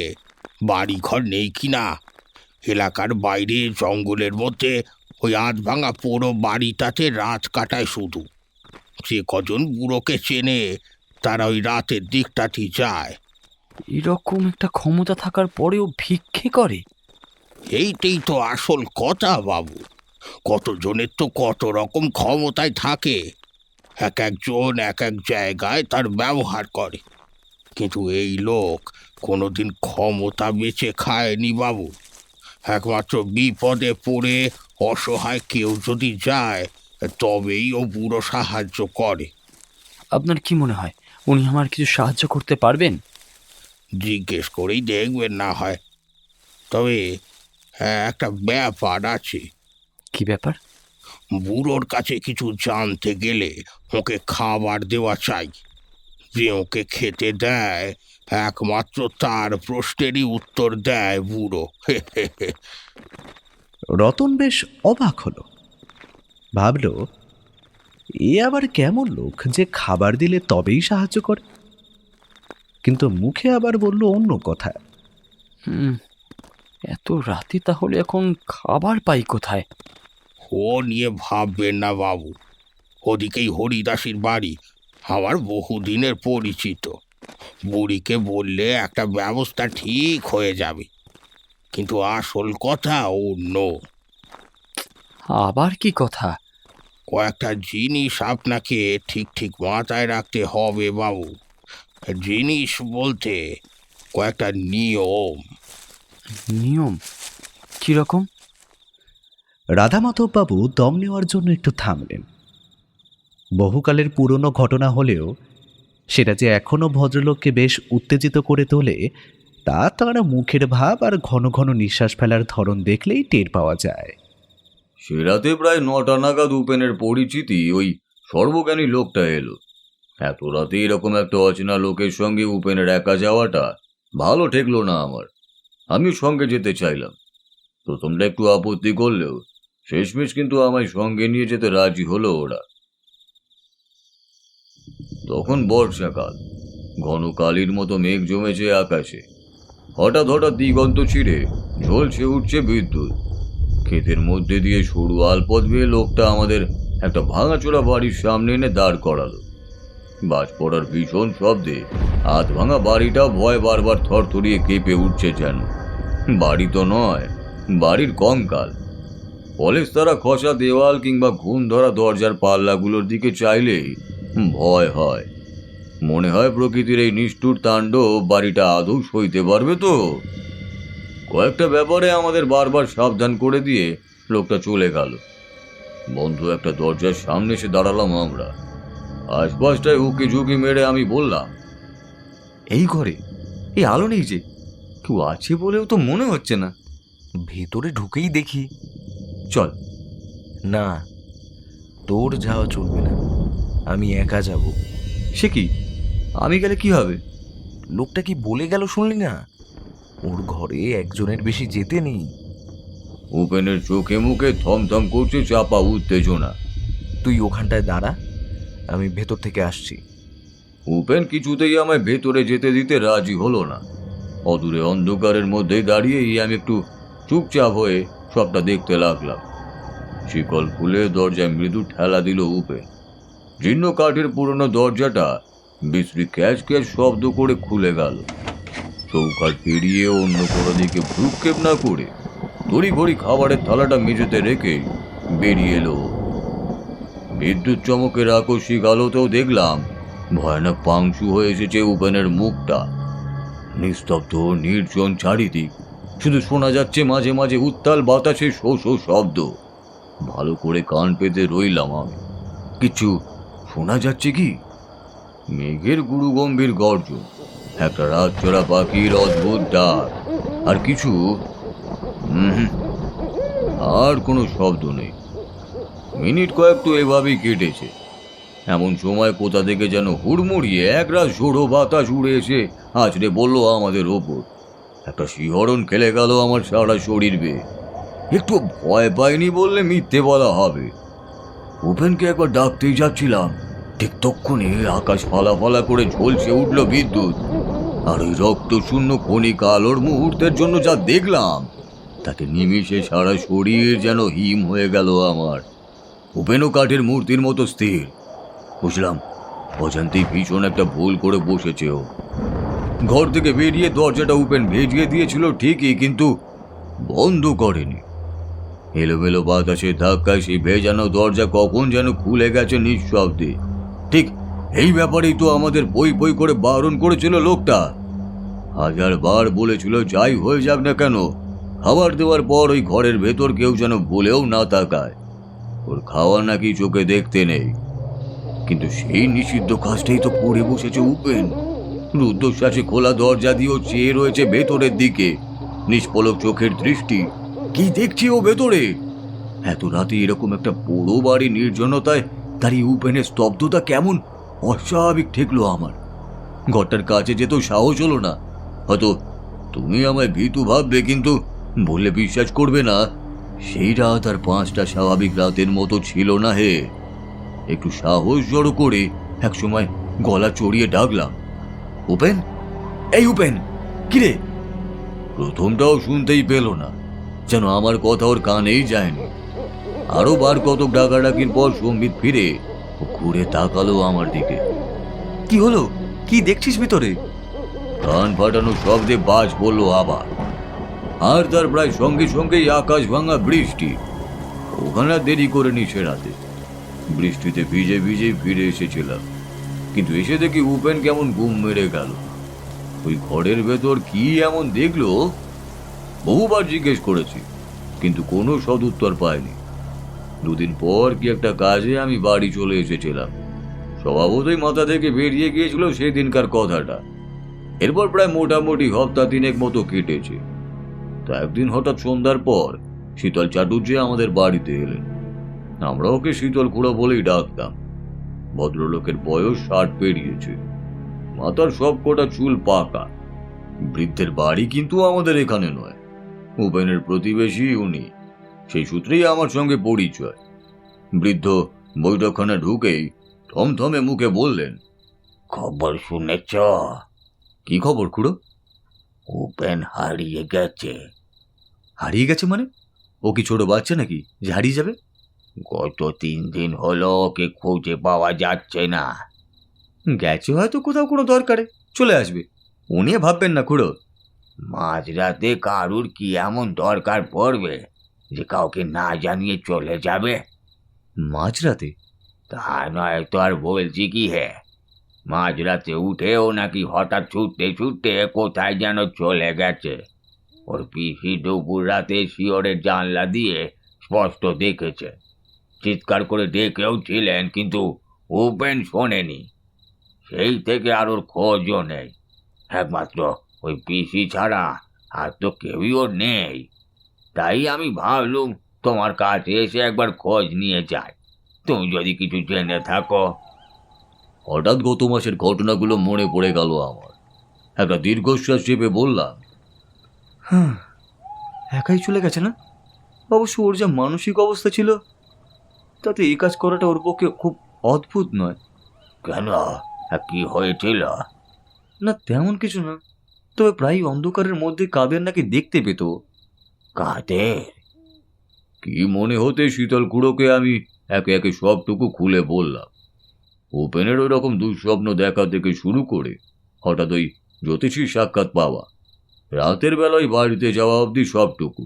বাড়ি ঘর নেই কিনা। এলাকার বাইরে জঙ্গলের মধ্যে ওই আধ ভাঙা পুরো বাড়িটাতে রাত কাটায় শুধু। যে কজন বুড়োকে চেনে তারা ওই রাতের দিকটাতেই যায়। এরকম একটা ক্ষমতা থাকার পরেও ভিক্ষে করে? এইটাই তো আসল কথা বাবু। কতজনের তো কত রকম ক্ষমতায় থাকে। এক একজন এক এক জায়গায় তার ব্যবহার করে, কিন্তু এই লোক কোনোদিন ক্ষমতা বেচে খায়নি বাবু। একমাত্র বিপদে পড়ে অসহায় কেউ যদি যায়, তবেই ও বুড়ো সাহায্য করে। আপনার কি মনে হয় উনি আমার কিছু সাহায্য করতে পারবেন? জিজ্ঞেস করেই দেখবেন না হয়। তবে একটা ব্যাপার আছে। কি ব্যাপার? বুড়োর কাছে কিছু জানতে গেলে ওকে খাবার দেওয়া চাই। যে ওকে খেতে দেয়, একমাত্র তার প্রশ্নেরই উত্তর দেয় বুড়ো। রতন বেশ অবাক হলো। ভাবল, এ আবার কেমন লোক যে খাবার দিলে তবেই সাহায্য করে। কিন্তু মুখে আবার বলল অন্য কথা। এত রাতে তাহলে এখন খাবার পাই কোথায়? ও নিয়ে ভাববেন না বাবু, ওদিকেই হরিদাসীর বাড়ি, আমার বহুদিনের পরিচিত। বুড়িকে বললে একটা ব্যবস্থা ঠিক হয়ে যাবে। কিন্তু আসল কথা অন্য। আবার কি কথা? কয়েকটা জিনিস আপনাকে ঠিক ঠিক মাথায় রাখতে হবে বাবু। জিনিস বলতে কয়েকটা নিয়ম। নিয়ম? কিরকম? রাধামাধববাবু দম নেওয়ার জন্য একটু থামলেন। বহুকালের পুরনো ঘটনা হলেও সেটা যে এখনো ভদ্রলোককে বেশ উত্তেজিত করে তোলে, তা তাঁর মুখের ভাব আর ঘন ঘন নিঃশ্বাস ফেলার ধরন দেখলেই টের পাওয়া যায়। সে রাতে প্রায় 9টা নাগাদ উপেনের পরিচিতি ওই সর্বজ্ঞানী লোকটা এলো। এত রাতে এরকম একটা অচেনা লোকের সঙ্গে উপেনের একা যাওয়াটা ভালো ঠেকলো না আমার। আমিও সঙ্গে যেতে চাইলাম। প্রথমটা একটু আপত্তি করলেও শেষমেশ কিন্তু আমায় সঙ্গে নিয়ে যেতে রাজি হলো ওরা। তখন বর্ষাকাল, ঘন কালির মতো মেঘ জমেছে আকাশে। হঠাৎ হঠাৎ দিগন্ত ছিঁড়ে ঝলসে উঠছে বিদ্যুৎ। ক্ষেতের মধ্যে দিয়ে সরু আলপথ বেয়ে লোকটা আমাদের একটা ভাঙাচোরা বাড়ির সামনে এনে দাঁড় করালো। বাজ পড়ার ভীষণ শব্দে হাত ভাঙা বাড়িটা ভয় বারবার থরথরিয়ে কেঁপে উঠছে যেন। বাড়ি তো নয়, বাড়ির কঙ্কাল। পলেস্তারা খসা দেওয়াল কিংবা ঘুণ ধরা দরজার পাল্লাগুলোর দিকে চাইলেই ভয় হয়। মনে হয় প্রকৃতির এই নিষ্ঠুর তাণ্ডব বাড়িটা আদৌ সইতে পারবে তো। কয়েকটা ব্যাপারে আমাদের বারবার সাবধান করে দিয়ে লোকটা চলে গেল। বন্ধু একটা দরজার সামনে এসে দাঁড়ালাম আমরা। আশপাশটায় উকি ঝুঁকি মেরে আমি বললাম, এই ঘরে এই আলো নেই যে, কেউ আছে বলেও তো মনে হচ্ছে না। ভেতরে ঢুকেই দেখি। চল। না, তোর যাওয়া চলবে না, আমি একা যাব। সে কি, আমি গেলে কি হবে? লোকটা কি বলে গেল শুনলি না? ওর ঘরে একজনের বেশি যেতে নেই। উপেনের চোখে মুখে থমথম করছে চাপা উত্তেজনা। তুই ওখানটায় দাঁড়া, আমি ভেতর থেকে আসছি। উপেন কিছুতেই আমায় ভেতরে যেতে দিতে রাজি হলো না। অদূরে অন্ধকারের মধ্যেই দাঁড়িয়েই আমি একটু চুপচাপ হয়ে সবটা দেখতে লাগলাম। শিকল খুলে দরজায় মৃদু ঠেলা দিল উপেন। জীর্ণ কাঠের পুরনো দরজাটা বিশ্রী ক্যাচ ক্যাচ শব্দ করে খুলে গেল। চৌকাঠ পেরিয়ে অন্য কোনো দিকে ভ্রুক্ষেপ না করে তড়িঘড়ি খাবারের থালাটা মেঝেতে রেখে বেরিয়ে এলো। বিদ্যুৎ চমকের আকস্মিক আলোতেও দেখলাম ভয়ানক পাংশু হয়ে এসেছে উপেনের মুখটা। নিস্তব্ধ নির্জন চারিদিক, শুধু শোনা যাচ্ছে মাঝে মাঝে উত্তাল বাতাসে শো শো শব্দ। ভালো করে কান পেতে রইলাম আমি। কিছু শোনা যাচ্ছে কি? মেঘের গুরু গম্ভীর গর্জন, একটা রাত চড়া পাখির অদ্ভুত ডাক, আর কিছু আর কোনো শব্দ নেই। মিনিট কয়েক তো এভাবেই কেটেছে। এমন সময় কোথা থেকে যেন হুড়মুড়িয়ে একরাশ ঝোড়ো বাতাস উড়ে এসে আছড়ে বলল আমাদের ওপর। একটা শিহরণ খেলে গেল আমার সারা শরীর বেয়ে। একটু ভয় পাইনি বললে মিথ্যে বলা হবে। ওপেনকে একবার ডাকতেই যাচ্ছিলাম, ঠিক তক্ষুনি আকাশ ফালা ফালা করে ঝলসে উঠল বিদ্যুৎ। আর ওই রক্ত শূন্য ক্ষণিক আলোর মুহূর্তের জন্য যা দেখলাম, তাতে নিমিষে সারা শরীর যেন হিম হয়ে গেল আমার। ওপেনও কাঠের মূর্তির মতো স্থির। বুঝলাম অজান্তেই ভীষণ একটা ভুল করে বসেছে ও। ঘর থেকে বেরিয়ে দরজাটা উপেন ভেজিয়ে দিয়েছিল ঠিকই, কিন্তু বন্ধ করেনি। এলোমেলো বাতাসের ধাক্কায় সেই ভেজানো দরজা কখন যেন খুলে গেছে নিঃশব্দে। ঠিক এই ব্যাপারেই তো আমাদের বই বই করে বারণ করেছিল লোকটা। 1000 বার বলেছিল যাই হয়ে যাক না কেন, খাবার দেওয়ার পর ওই ঘরের ভেতর কেউ যেন বলেও না তাকায়। ওর খাওয়া নাকি চোখে দেখতে নেই। কিন্তু সেই নিষিদ্ধ কাজটাই তো করে বসেছে উপেন। রুদ্ধশ্বাসে খোলা দরজা দিয়েও চেয়ে রয়েছে ভেতরের দিকে, নিষ্পলক চোখের দৃষ্টি। কি দেখছি ও ভেতরে? এত রাতে এরকম একটা বড় বাড়ি নির্জনতায় দাঁড়িয়ে উপেনের স্তব্ধতা কেমন অস্বাভাবিক ঠেকলো আমার। ঘরটার কাছে যেতেও সাহস হলো না। হয়তো তুমি আমায় ভীতু ভাববে, কিন্তু বললে বিশ্বাস করবে না, সেই রাত আর 5টা স্বাভাবিক রাতের মতো ছিল না হে। একটু সাহস জড়ো করে একসময় গলা চড়িয়ে ডাকলাম, উপেন, এই উপেন, কিরে? প্রথমটাও শুনতেই পেল না, যেন আমার কথা ওর কানেই যায়নি। আরো বার কতক ডাকাডাকির পর সম্বিত ফিরে ও ঘুরে তাকালো আমার দিকে। কি হলো? কি দেখছিস ভিতরে? কান ফাটানো শব্দে বাজ পড়ল আবার, আর তার প্রায় সঙ্গে সঙ্গেই আকাশ ভাঙা বৃষ্টি। ওখানে আর দেরি করে নি সে রাতে। বৃষ্টিতে ভিজে ভিজে ফিরে এসেছিলাম, কিন্তু এসে দেখি উপেন কেমন ঘুম মেরে গেল। ওই ঘরের ভেতর কি এমন দেখলো বহুবার জিজ্ঞেস করেছি, কিন্তু কোনো সদুত্তর পাইনি। 2 দিন পর কি একটা কাজে আমি বাড়ি চলে এসেছিলাম। স্বভাবতই মাথা থেকে বেরিয়ে গিয়েছিল সেদিনকার কথাটা। এরপর প্রায় মোটামুটি সপ্তাহ 3 মতো কেটেছে। তো একদিন হঠাৎ সন্ধ্যার পর শীতল চাটুর্যে আমাদের বাড়িতে এলেন। আমরা ওকে শীতল খুড়ো বলেই ডাকতাম। ভদ্রলোকের বয়স 60 পেরিয়েছে, মাথার সব কটা চুল পাকা। বৃদ্ধের বাড়ি কিন্তু আমাদের এখানে নয়, উপেনের প্রতিবেশী উনি। সেই সূত্রেই আমার সঙ্গে পরিচয়। বৃদ্ধ বৈঠকখানে ঢুকেই থমথমে মুখে বললেন, খবর শুনেছ? কি খবর খুড়ো? উপেন হারিয়ে গেছে। হারিয়ে গেছে মানে? ও কি ছোট বাচ্চা নাকি যে হারিয়ে যাবে? গত 3 দিন হলো ওকে খুঁজে পাওয়া যাচ্ছে না। গেছে হয়তো কোথাও কোনো দরকারে, চলে আসবে। ও নিয়ে ভাববেন না খুড়ো। মাঝরাতে কারুর কি এমন দরকার পড়বে যে কাউকে না জানিয়ে চলে যাবে? মাঝরাতে? তা নয় তো আর বলছি কি হে, মাঝরাতে উঠেও নাকি হঠাৎ ছুটতে ছুটতে কোথায় যেন চলে গেছে। ওর পিসি দুপুর রাতে শিওরের জানলা দিয়ে স্পষ্ট দেখেছে। চিৎকার করে ডেকেও ছিলেন, কিন্তু উপেন শোনেনি। সেই থেকে আর ওর খোঁজও নেই। একমাত্র ওই পিসি ছাড়া আর তো কেউই ওর নেই। তাই আমি ভাবলুম তোমার কাছে এসে একবার খোঁজ নিয়ে যাই, তুমি যদি কিছু জেনে থাকো। হঠাৎ গত মাসের ঘটনাগুলো মনে পড়ে গেল আমার। একটা দীর্ঘশ্বাস চেপে বললাম, হ্যাঁ, একাই চলে গেছে না? অবশ্য ওর যা মানসিক অবস্থা ছিল, তাতে এই কাজ করাটা ওর পক্ষে খুব অদ্ভুত নয়। কেন, কি হয়েছিল? না তেমন কিছু না, তবে প্রায় অন্ধকারের মধ্যে কাদের নাকি দেখতে পেত। কাদের? কি মনে হতে শীতল খুড়োকে আমি একে একে সবটুকু খুলে বললাম। উপেনের ওই রকম দুঃস্বপ্ন দেখা থেকে শুরু করে হঠাৎ ওই জ্যোতিষীর সাক্ষাৎ পাওয়া, রাতের বেলায় বাড়িতে যাওয়া অবধি সবটুকু।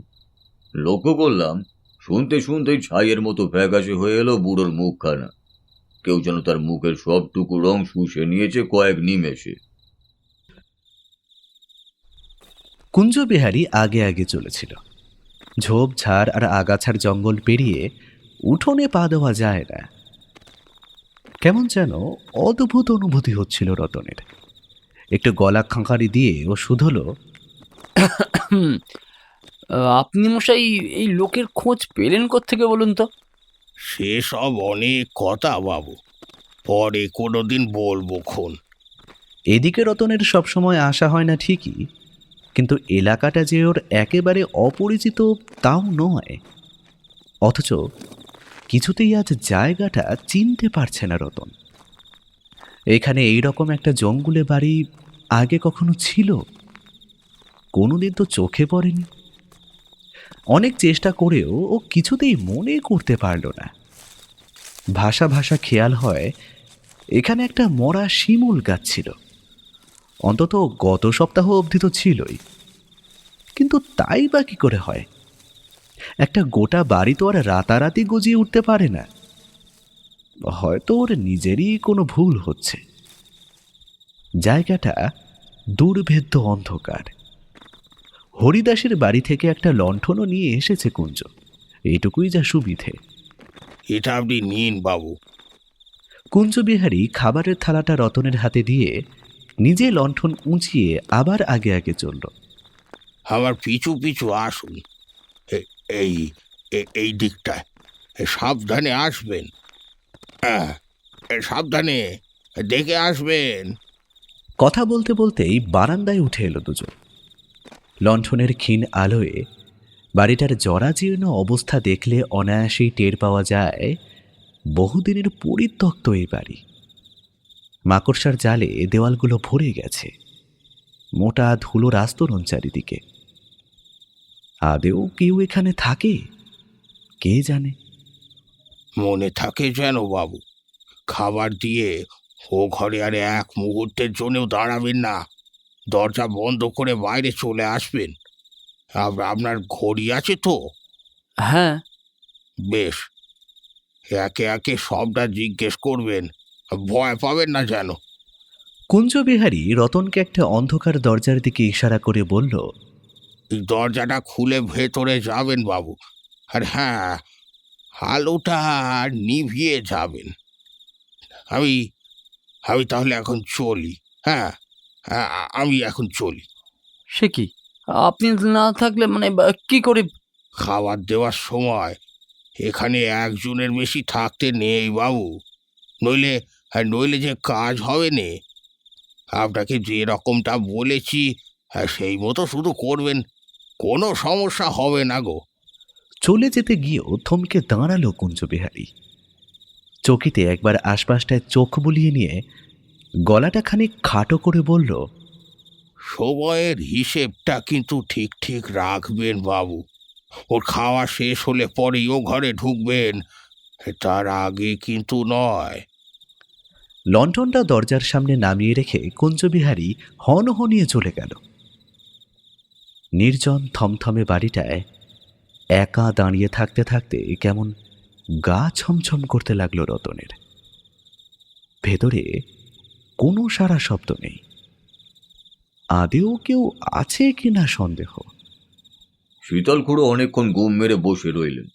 লক্ষ্য করলাম শুনতে শুনতেই ছাইয়ের মতো ফ্যাকাশে হয়ে এলো বুড়োর মুখখানা। কেউ যেন তার মুখের সবটুকু রং শুষে নিয়েছে কয়েক নিমেষে। কুঞ্জবিহারী আগে আগে চলেছিল। ঝোপঝাড় আর আগাছার জঙ্গল পেরিয়ে উঠোনে পা দেওয়া যায় না। কেমন যেন অদ্ভুত অনুভূতি হচ্ছিল রতনের। একটু গলা খাঁকারি দিয়ে ও শুধলো, আপনি মশাই এই লোকের খোঁজ পেলেন কোত্থেকে বলুন তো? সেসব অনেক কথা বাবু, পরে কোনোদিন বলবো খন। এদিকে রতনের সবসময় আসা হয় না ঠিকই, কিন্তু এলাকাটা যে ওর একেবারে অপরিচিত তাও নয়। অথচ কিছুতেই আজ জায়গাটা চিনতে পারছে না রতন। এখানে এইরকম একটা জঙ্গলে বাড়ি আগে কখনো ছিল? কোনোদিন তো চোখে পড়েনি। অনেক চেষ্টা করেও ও কিছুতেই মনে করতে পারল না। ভাষা ভাষা খেয়াল হয় এখানে একটা মরা শিমুল গাছ ছিল। অন্তত গত সপ্তাহ অবধি তো ছিলই, কিন্তু তাই বা কি করে হয়? একটা গোটা বাড়ি তো আর রাতারাতি গজিয়ে উঠতে পারে না। হয়তো ওর নিজেরই কোনো ভুল হচ্ছে। জায়গাটা দুর্ভেদ্য অন্ধকার। হরিদাসের বাড়ি থেকে একটা লণ্ঠনও নিয়ে এসেছে কুঞ্জ, এইটুকুই যা সুবিধে। এটা আপনি নিন বাবু। কুঞ্জবিহারী খাবারের থালাটা রতনের হাতে দিয়ে নিজে লণ্ঠন উঁচিয়ে আবার আগে আগে চলল। আমার পিছু পিছু আসুন। এই এই দিকটায় সাবধানে আসবেন। সাবধানে দেখে আসবেন। কথা বলতে বলতেই বারান্দায় উঠে এলো দুজন। লণ্ঠনের ক্ষীণ আলোয় বাড়িটার জরাজীর্ণ অবস্থা দেখলে অনায়াসেই টের পাওয়া যায় বহুদিনের পরিত্যক্ত এই বাড়ি। মাকড়সার জালে দেওয়ালগুলো ভরে গেছে, মোটা ধুলোর আস্তরণ চারিদিকে। আদেও কেউ এখানে থাকে কে জানে। মনে থাকে যেন বাবু, খাবার দিয়ে ও ঘরে আর এক মুহূর্তের জন্যও দাঁড়াবেন না। দরজা বন্ধ করে বাইরে চলে আসবেন। আপনার ঘড়ি আছে তো? হ্যাঁ। বেশ, একে একে সবটা জিজ্ঞেস করবেন, ভয় পাবেন না যেন। কুঞ্জবিহারী রতনকে একটা অন্ধকার দরজার দিকে ইশারা করে বলল, এই দরজাটা খুলে ভেতরে যাবেন বাবু। আর হ্যাঁ, আলোটা নিভিয়ে যাবেন। আমি আমি তাহলে এখন চলি। হ্যাঁ, আমি এখন চলি। সে কি, আপনি না থাকলে মানে কি করে? খাবার দেওয়ার সময় এখানে একজনের বেশি থাকতে নেই বাবু, নইলে নইলে যে কাজ হবে নে। আপনাকে যে রকমটা বলেছি সেই মতো শুধু করবেন, কোনো সমস্যা হবে না গো। চলে যেতে গিয়েও থমকে দাঁড়ালো কুঞ্জবিহারী। চকিতে একবার আশপাশটায় চোখ বুলিয়ে নিয়ে গলাটা খানিক খাটো করে বলল, সময়ের হিসেবটা কিন্তু ঠিক ঠিক রাখবেন বাবু। ওর খাওয়া শেষ হলে পরেই ও ঘরে ঢুকবেন, তার আগে কিন্তু নয়। লণ্ঠনটা দরজার সামনে নামিয়ে রেখে কুঞ্জবিহারী হন হনিয়ে চলে গেল। নির্জন থমথমে বাড়িটায় একা দাঁড়িয়ে থাকতে থাকতে কেমন গা ছমছম করতে লাগলো রতনের। ভেতরে কোনো সারা শব্দ নেই, আদেও কেউ আছে কিনা সন্দেহ। শীতল খুঁড়ো অনেকক্ষণ ঘুম মেরে বসে রইলেন।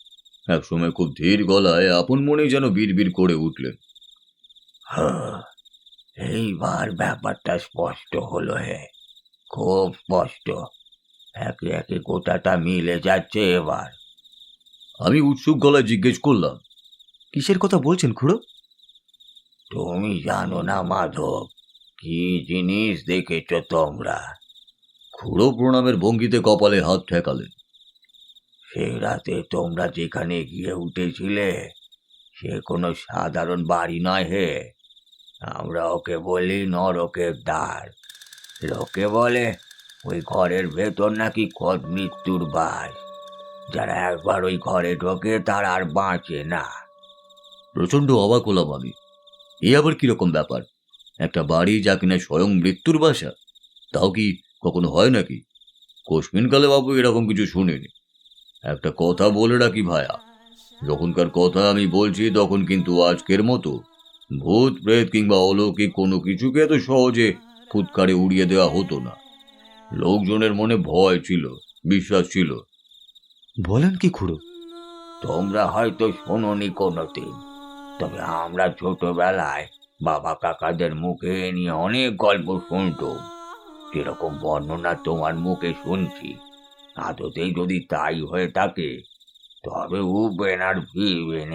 একসময় খুব ধীর গলায় আপন মনেই যেন বিড়বিড় করে উঠলেন, এইবার ব্যাপারটা স্পষ্ট হলো হে, খুব স্পষ্ট। একে একে গোটাটা মিলে যাচ্ছে এবার। আমি উৎসুক গলায় জিজ্ঞেস করলাম, কিসের কথা বলছেন খুড়ো? তুমি জানো না মাধব, কি জিনিস দেখেছ তোমরা? খুঁড়ো প্রণামের ভঙ্গিতে কপালে হাত ঠেকালেন। সেই রাতে তোমরা যেখানে গিয়ে উঠেছিলে সে কোনো সাধারণ বাড়ি নয় হে। আমরা ওকে বলি নরকের দ্বার। লোকে বলে ওই ঘরের ভেতর নাকি খোদ মৃত্যুর বাস। যারা একবার ওই ঘরে ঢোকে তারা আর বাঁচে না। প্রচণ্ড অবাক হলাম আমি। এ আবার কিরকম ব্যাপার? একটা বাড়ি যা কিনা স্বয়ং মৃত্যুর বাসা, তাও কি কখনো হয় নাকি? কোশমিনকালে বাবু এরকম কিছু শুনিনি। একটা কথা বলে রাখি ভায়া, যখনকার কথা আমি বলছি তখন কিন্তু আজকের মতো ভূত প্রেত কিংবা অলৌকিক কোনো কিছুকে এত সহজে ফুৎকারে উড়িয়ে দেওয়া হতো না। লোকজনের মনে ভয় ছিল, বিশ্বাস ছিল। বলেন কি খুড়ো? তোমরা হয়তো শোনোনি কোনোদিন, তবে আমরা ছোটবেলায় বাবা কাকাদের মুখে এ নিয়ে অনেক গল্প শুনতাম। যেরকম বর্ণনা তোমার মুখে শুনছি, আদতেই যদি তাই হয়ে থাকে তবে উঠবেন আর ফিরবেন।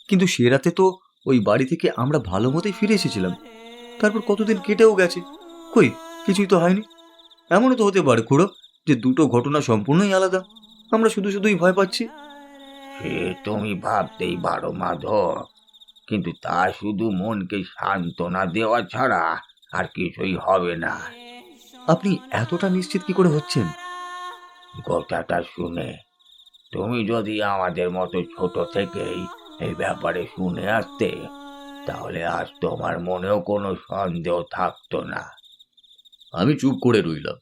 কিন্তু সে রাতে তো ওই বাড়ি থেকে আমরা ভালো মতোই ফিরে এসেছিলাম। তারপর কতদিন কেটেও গেছে, কই কিছুই তো হয়নি। এমনও তো হতে পারে খুড়ো যে দুটো ঘটনা সম্পূর্ণই আলাদা, আমরা শুধু শুধুই ভয় পাচ্ছি। সে তুমি ভাবতেই পারো মাধব, কিন্তু তা শুধু মনকে সান্ত্বনা দেওয়া ছাড়া আর কিছুই হবে না। আপনি এতটা নিশ্চিত কি করে হচ্ছেন? কথাটা শুনে, তুমি যদি আমাদের মতো ছোট থেকেই এই ব্যাপারে শুনে আসতে, তাহলে আজ তোমার মনেও কোনো সন্দেহ থাকতো না। আমি চুপ করে রইলাম।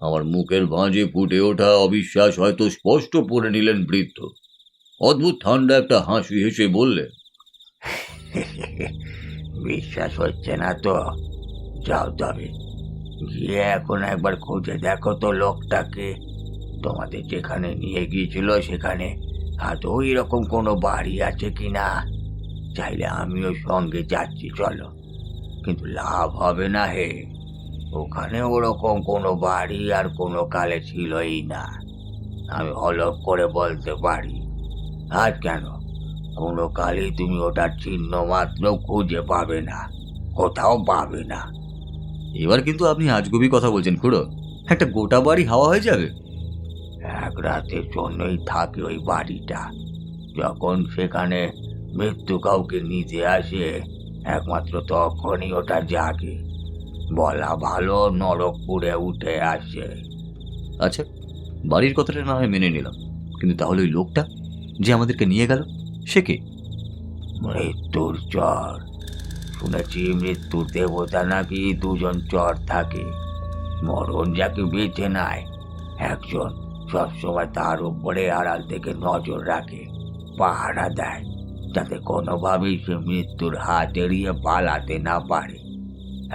আমার মুখের ভাঁজে ফুটে ওঠা অবিশ্বাস হয়তো স্পষ্ট পড়ে নিলেন বৃদ্ধ। অদ্ভুত ঠান্ডা একটা হাসি হেসে বললেন, বিশ্বাস হচ্ছে না তো? যাও তবে গিয়ে এখন একবার খুঁজে দেখো তো লোকটাকে। তোমাদের যেখানে নিয়ে গিয়েছিল সেখানে আদৌ এরকম কোনো বাড়ি আছে কিনা। চাইলে আমিও সঙ্গে যাচ্ছি, চলো। কিন্তু লাভ হবে না হে, ওখানে ওরকম কোনো বাড়ি আর কোনো কালে ছিলই না। আমি হলফ করে বলতে পারি। আজ কেন, কোনো কালই তুমি ওটার চিহ্ন মাত্র খুঁজে পাবে না, কোথাও পাবে না। এবার কিন্তু আপনি আজগুবি কথা বলছেন খুড়ো। একটা গোটা বাড়ি হাওয়া হয়ে যাবে। এক রাতের জন্যই থাকে ওই বাড়িটা। যখন সেখানে মৃত্যু কাউকে নিতে আসে, একমাত্র তখনই ওটা জাগে। বলা ভালো নরকপুরে উঠে আসে। আচ্ছা, বাড়ির কথাটা না হয় মেনে নিলাম, কিন্তু তাহলে ওই লোকটা যে আমাদেরকে নিয়ে গেল সে কে? মৃত্যুর চর। শুনেছি মৃত্যুর দেবতা নাকি দুজন চর থাকে। মরণ যাকে বেঁচে নেয়, একজন সবসময় তার উপরে আড়াল থেকে নজর রাখে, পাহারা দেয়, যাতে কোনোভাবেই সে মৃত্যুর হাত এড়িয়ে পালাতে না পারে।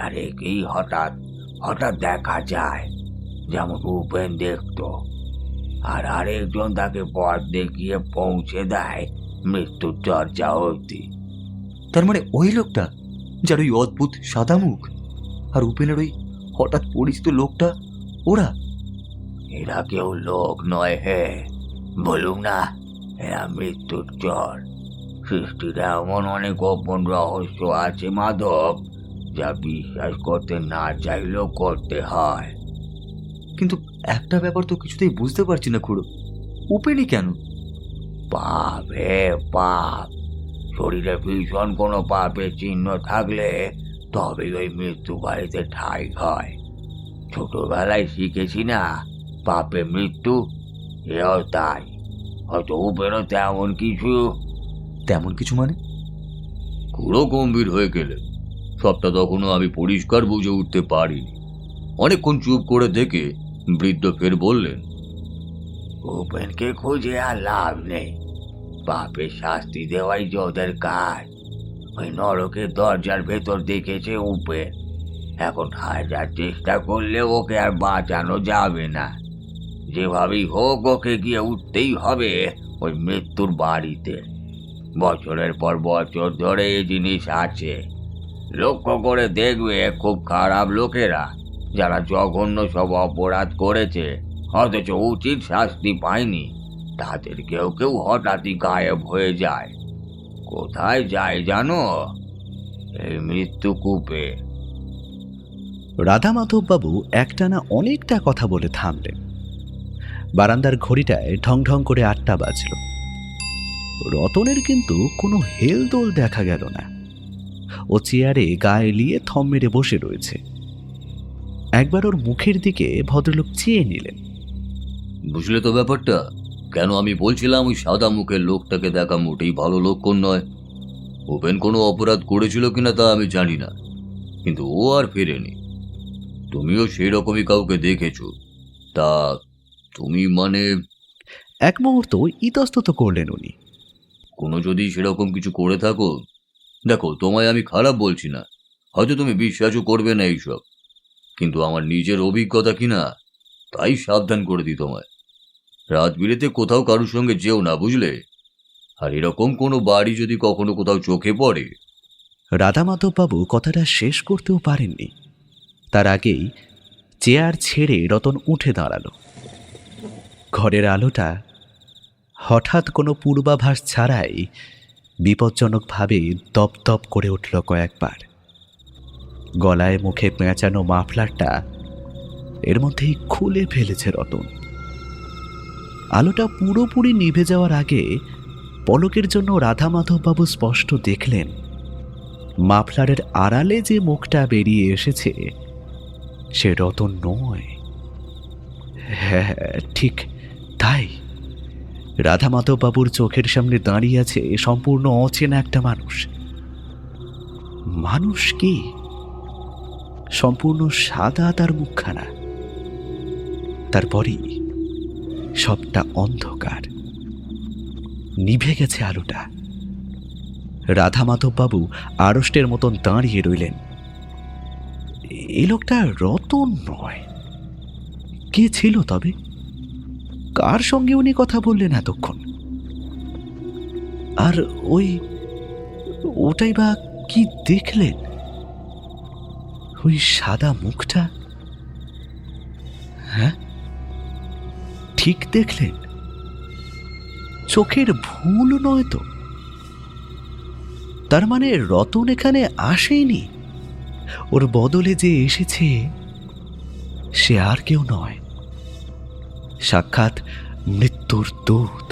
আর একেই হঠাৎ হঠাৎ দেখা যায়, যেমন উপেন দেখতো। আর আরেকজন তাকে পথ দেখিয়ে পৌঁছে দেয় মৃত্যুর চর্চা অবধি। তার মানে ওই লোকটা যার ওই অদ্ভুত সাদা মুখ আর উপেনের ওই হঠাৎ পরিচিত লোকটা, ওরা? এরা কেউ লোক নয় হে, বলুম না, এরা মৃত্যুর চর। সৃষ্টির এমন অনেক গোপন রহস্য আছে মাধব, যা বিশ্বাস করতে না চাইলেও করতে হয়। কিন্তু একটা ব্যাপার তো কিছুতেই বুঝতে পারছি না খুড়ো, উপেনই কেন? পাপ হে পাপ। শরীরে ভীষণ কোনো পাপের চিহ্ন থাকলে তবেই ওই মৃত্যু বাড়িতে ঠাঁই হয়। ছোটবেলায় শিখেছি না, পাপে মৃত্যু, এও তাই। হয়তো উপেরও তেমন কিছু। তেমন কিছু মানে? খুড়ো গম্ভীর হয়ে গেলে সবটা তখনও আমি পরিষ্কার বুঝে উঠতে পারিনি। অনেকক্ষণ চুপ করে দেখে বৃদ্ধ ফের বললেন, উপেনকে খুঁজে আর লাভ নেই। পাপের শাস্তি দেওয়াই যে ওদের কাজ। ওই নরকের দরজার ভেতর দেখেছে উপেন। এখন হাজার চেষ্টা করলে ওকে আর বাঁচানো যাবে না। যেভাবেই হোক ওকে গিয়ে উঠতেই হবে ওই মৃত্যুর বাড়িতে। বছরের পর বছর ধরে এই জিনিস আছে। লক্ষ্য করে দেখবে, খুব খারাপ লোকেরা যারা জঘন্য সব অপরাধ করেছে অথচ উচিত শাস্তি পায়নি, তাদের কেউ কেউ হঠাৎই গায়েব হয়ে যায়। কোথায় যায় জানো? এই মৃত্যুকূপে। রাধা মাধববাবু একটানা অনেকটা কথা বলে থামলেন। বারান্দার ঘড়িটায় ঢং ঢং করে 8টা বাজল। রতনের কিন্তু কোনো হেলদোল দেখা গেল না। ও চেয়ারে গায়ে এলিয়ে থম মেরে বসে রয়েছে। একবার ওর মুখের দিকে ভদ্রলোক চেয়ে নিলেন। বুঝলে তো ব্যাপারটা? কেন আমি বলছিলাম ওই সাদা মুখের লোকটাকে দেখা মোটেই ভালো লক্ষণ নয়। উপেন কোনো অপরাধ করেছিল কিনা তা আমি জানি না, কিন্তু ও আর ফেরেনি। তুমিও সেই রকমই কাউকে দেখেছো, তা তুমি মানে? এক মুহূর্ত ইতস্তত করলেন উনি। কোনো যদি সেরকম কিছু করে থাকো, দেখো তোমায় আমি খারাপ বলছি না, হয়তো তুমি বিশ্বাসও করবে না এইসব, কিন্তু আমার নিজের অভিজ্ঞতা কিনা, তাই সাবধান করে দিই তোমায়। রাত বিরেতে কোথাও কারোর সঙ্গে যেও না, বুঝলে? আর এরকম কোনো বাড়ি যদি কখনো কোথাও চোখে পড়ে। রাধা মাধববাবু কথাটা শেষ করতেও পারেননি। তার আগেই চেয়ার ছেড়ে রতন উঠে দাঁড়ালো। ঘরের আলোটা হঠাৎ কোনো পূর্বাভাস ছাড়াই বিপজ্জনকভাবে দপদপ করে উঠল কয়েকবার। গলায় মুখে পেঁচানো মাফলারটা এর মধ্যেই খুলে ফেলেছে রতন। আলোটা পুরোপুরি নিভে যাওয়ার আগে পলকের জন্য রাধা মাধববাবু স্পষ্ট দেখলেন মাফলারের আড়ালে যে মুখটা বেরিয়ে এসেছে সে রতন নয়। হ্যাঁ, ঠিক তাই। রাধা মাধববাবুর চোখের সামনে দাঁড়িয়ে আছে সম্পূর্ণ অচেনা একটা মানুষ। মানুষ কি? সম্পূর্ণ সাদা তার মুখখানা। তারপরই সবটা অন্ধকার, নিভে গেছে আলোটা। রাধামাধববাবু আড়ষ্টের মতন দাঁড়িয়ে রইলেন। এই লোকটা রতন নয়, কে ছিল তবে? কার সঙ্গে উনি কথা বললেন এতক্ষণ? আর ওটাই বা কি দেখলেন? ওই সাদা মুখটা? হ্যাঁ, ঠিক দেখলেন, চোখের ভুল নয় তো? তার মানে রতন এখানে আসেনি, ওর বদলে যে এসেছে সে আর কেউ নয়, সাক্ষাৎ মৃত্যুর দূত।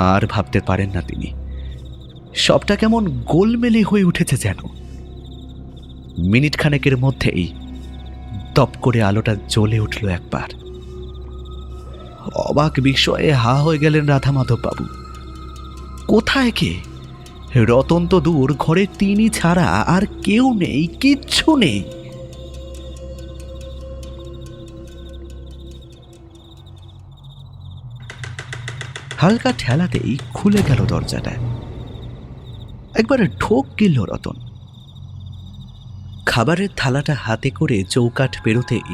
আর ভাবতে পারেন না তিনি। সবটা কেমন গোলমেলে হয়ে উঠেছে যেন। মিনিট খানেকের মধ্যেই দপ করে আলোটা জ্বলে উঠল একবার। অবাক বিস্ময়ে হা হয়ে গেলেন রাধামাধববাবু। কোথায় কে? রতন তো দূর, ঘরে তিনি ছাড়া আর কেউ নেই, কিচ্ছু নেই। হালকা ঠেলাতেই খুলে গেল দরজাটা। একবার ঢোক গিলল রতন। খাবারের থালাটা হাতে করে চৌকাঠ পেরোতেই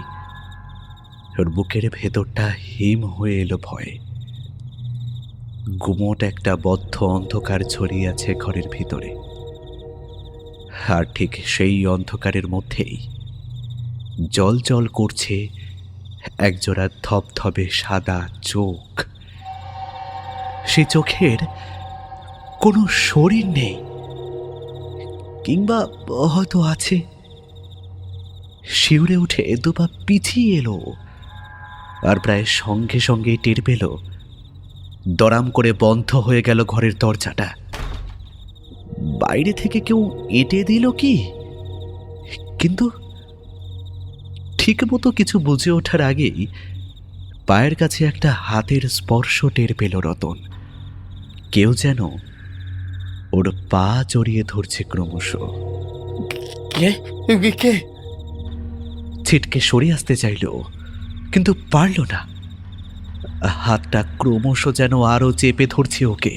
ওর বুকের ভেতরটা হিম হয়ে এলো ভয়ে। গুমোট একটা বদ্ধ অন্ধকার ছড়িয়ে আছে ঘরের ভিতরে, আর ঠিক সেই অন্ধকারের মধ্যেই জল জল করছে একজোড়া ধবধবে সাদা চোখ। সে চোখের কোনো শরীর নেই, কিংবা হয়তো আছে। শিউরে উঠে দুপা পিছিয়ে এলো, আর প্রায় সঙ্গে সঙ্গেই টের পেল দরাম করে বন্ধ হয়ে গেল ঘরের দরজাটা। বাইরে থেকে কেউ এঁটে দিল কি? কিন্তু ঠিক মতো কিছু বুঝে ওঠার আগেই পায়ের কাছে একটা হাতের স্পর্শ টের পেল রতন। কেউ যেন ওর পা জড়িয়ে ধরছে ক্রমশ। কে? ছিটকে সরে আসতে চাইল, কিন্তু পারল না। হাতটা ক্রমশ যেন আরো চেপে ধরছে ওকে।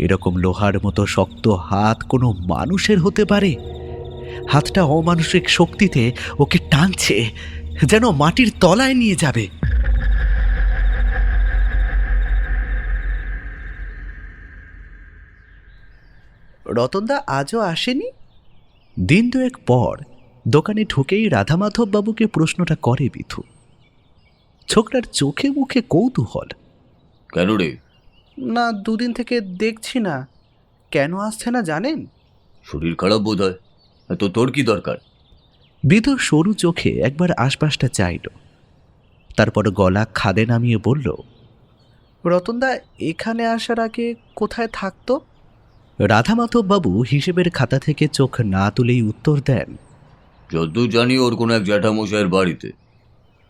এরকম লোহার মতো শক্ত হাত কোনো মানুষের হতে পারে? হাতটা অমানসিক শক্তিতে ওকে টানছে, যেন মাটির তলায় নিয়ে যাবে। রতনদা আজও আসেনি? দিন দুয়েক পর দোকানে ঢুকেই রাধামাধব বাবুকে প্রশ্নটা করে বিথু। ছোকরার চোখে মুখে কৌতূহল। কেন রে? না, দুদিন থেকে দেখছি না। কেন আসছে না জানেন? শরীর খারাপ বোধ হয়। তো তোর কি দরকার? বিধুর সরু চোখে একবার আশপাশটা চাইল, তারপর গলা খাদে নামিয়ে বলল, রতনদা এখানে আসার আগে কোথায় থাকতো? রাধামাধব বাবু হিসেবের খাতা থেকে চোখ না তুলেই উত্তর দেন, যদ্দূর জানি ওর কোনো এক জ্যাঠামশাইয়ের বাড়িতে।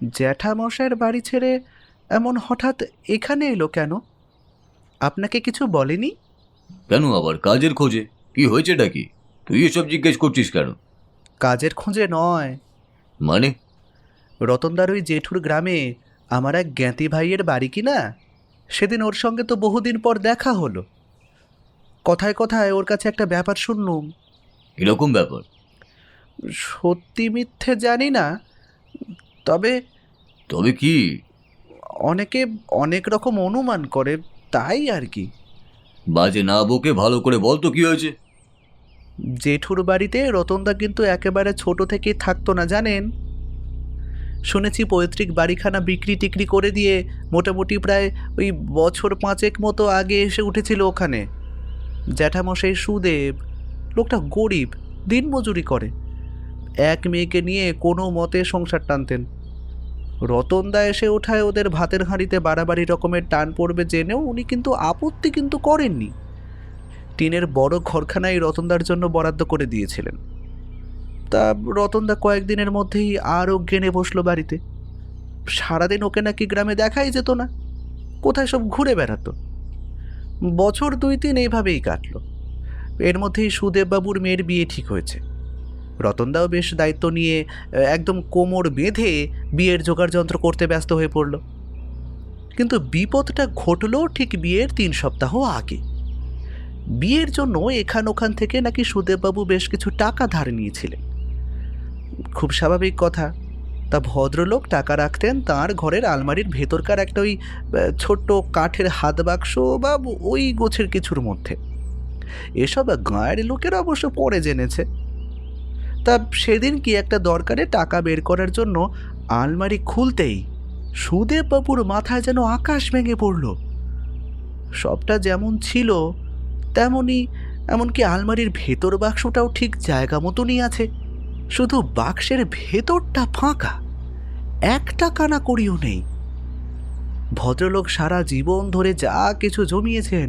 জ্যাঠামশাইয়ের বাড়ি ছেড়ে এমন হঠাৎ এখানে এলো কেন? আপনাকে কিছু বলেনি? কেন আবার কাজের খোঁজে? কি হয়েছেটা কি? তুই এসব জিজ্ঞেস করছিস কেন? কাজের খোঁজে নয়। মানে? রতনদার ওই জেঠুর গ্রামে আমার এক জ্ঞাতি ভাইয়ের বাড়ি কি না, সেদিন ওর সঙ্গে তো বহুদিন পর দেখা হলো। কথায় কথায় ওর কাছে একটা ব্যাপার শুনলুম। এরকম ব্যাপার? সত্যি মিথ্যে জানি না, তবে তবে কি? অনেকে অনেক রকম অনুমান করে, তাই আর কি। বাজে না বকে ভালো করে বল তো কি হয়েছে। জেঠুর বাড়িতে রতনদা কিন্তু একেবারে ছোট থেকেই থাকতো না জানেন। শুনেছি পৈতৃক বাড়িখানা বিক্রি টিক্রি করে দিয়ে মোটামুটি প্রায় ওই বছর 5 মতো আগে এসে উঠেছিল ওখানে। জ্যাঠামশাই সুদেব, লোকটা গরিব, দিনমজুরি করে, এক মেয়েকে নিয়ে কোনো মতে সংসার টানতেন। রতনদা এসে ওঠায় ওদের ভাতের হাঁড়িতে বাড়াবাড়ি রকমের টান পড়বে জেনেও উনি কিন্তু আপত্তি কিন্তু করেননি। টিনের বড় ঘরখানাই রতনদার জন্য বরাদ্দ করে দিয়েছিলেন। তা রতনদা কয়েকদিনের মধ্যেই আরও গেনে বসলো বাড়িতে। সারাদিন ওকে নাকি গ্রামে দেখাই যেত না, কোথায় সব ঘুরে বেড়াতো। বছর 2-3 এইভাবেই কাটলো। এর মধ্যেই সুদেববাবুর মেয়ের বিয়ে ঠিক হয়েছে। রতনদাও বেশ দায়িত্ব নিয়ে একদম কোমর বেঁধে বিয়ের জোগাড় যন্ত্র করতে ব্যস্ত হয়ে পড়ল। কিন্তু বিপদটা ঘটল ঠিক বিয়ের 3 সপ্তাহ আগে। বিয়ের জন্য এখান ওখান থেকে নাকি সুদেববাবু বেশ কিছু টাকা ধার নিয়েছিলেন। খুব স্বাভাবিক কথা, তা ভদ্রলোক টাকা রাখতেন তার ঘরের আলমারির ভেতরকার একটা ওই ছোট্ট কাঠের হাত বাক্স বা ওই গোছের কিছুর মধ্যে। এসব গাঁয়ের লোকেরা অবশ্য পরে জেনেছে। তা সেদিন কি একটা দরকারে টাকা বের করার জন্য আলমারি খুলতেই সুদেববাবুর মাথায় যেন আকাশ ভেঙে পড়ল। সবটা যেমন ছিল তেমনই, এমনকি আলমারির ভেতর বাক্সটাও ঠিক জায়গা মতনই আছে, শুধু বাক্সের ভেতরটা ফাঁকা, একটা কানা করিও নেই। ভদ্রলোক সারা জীবন ধরে যা কিছু জমিয়েছেন,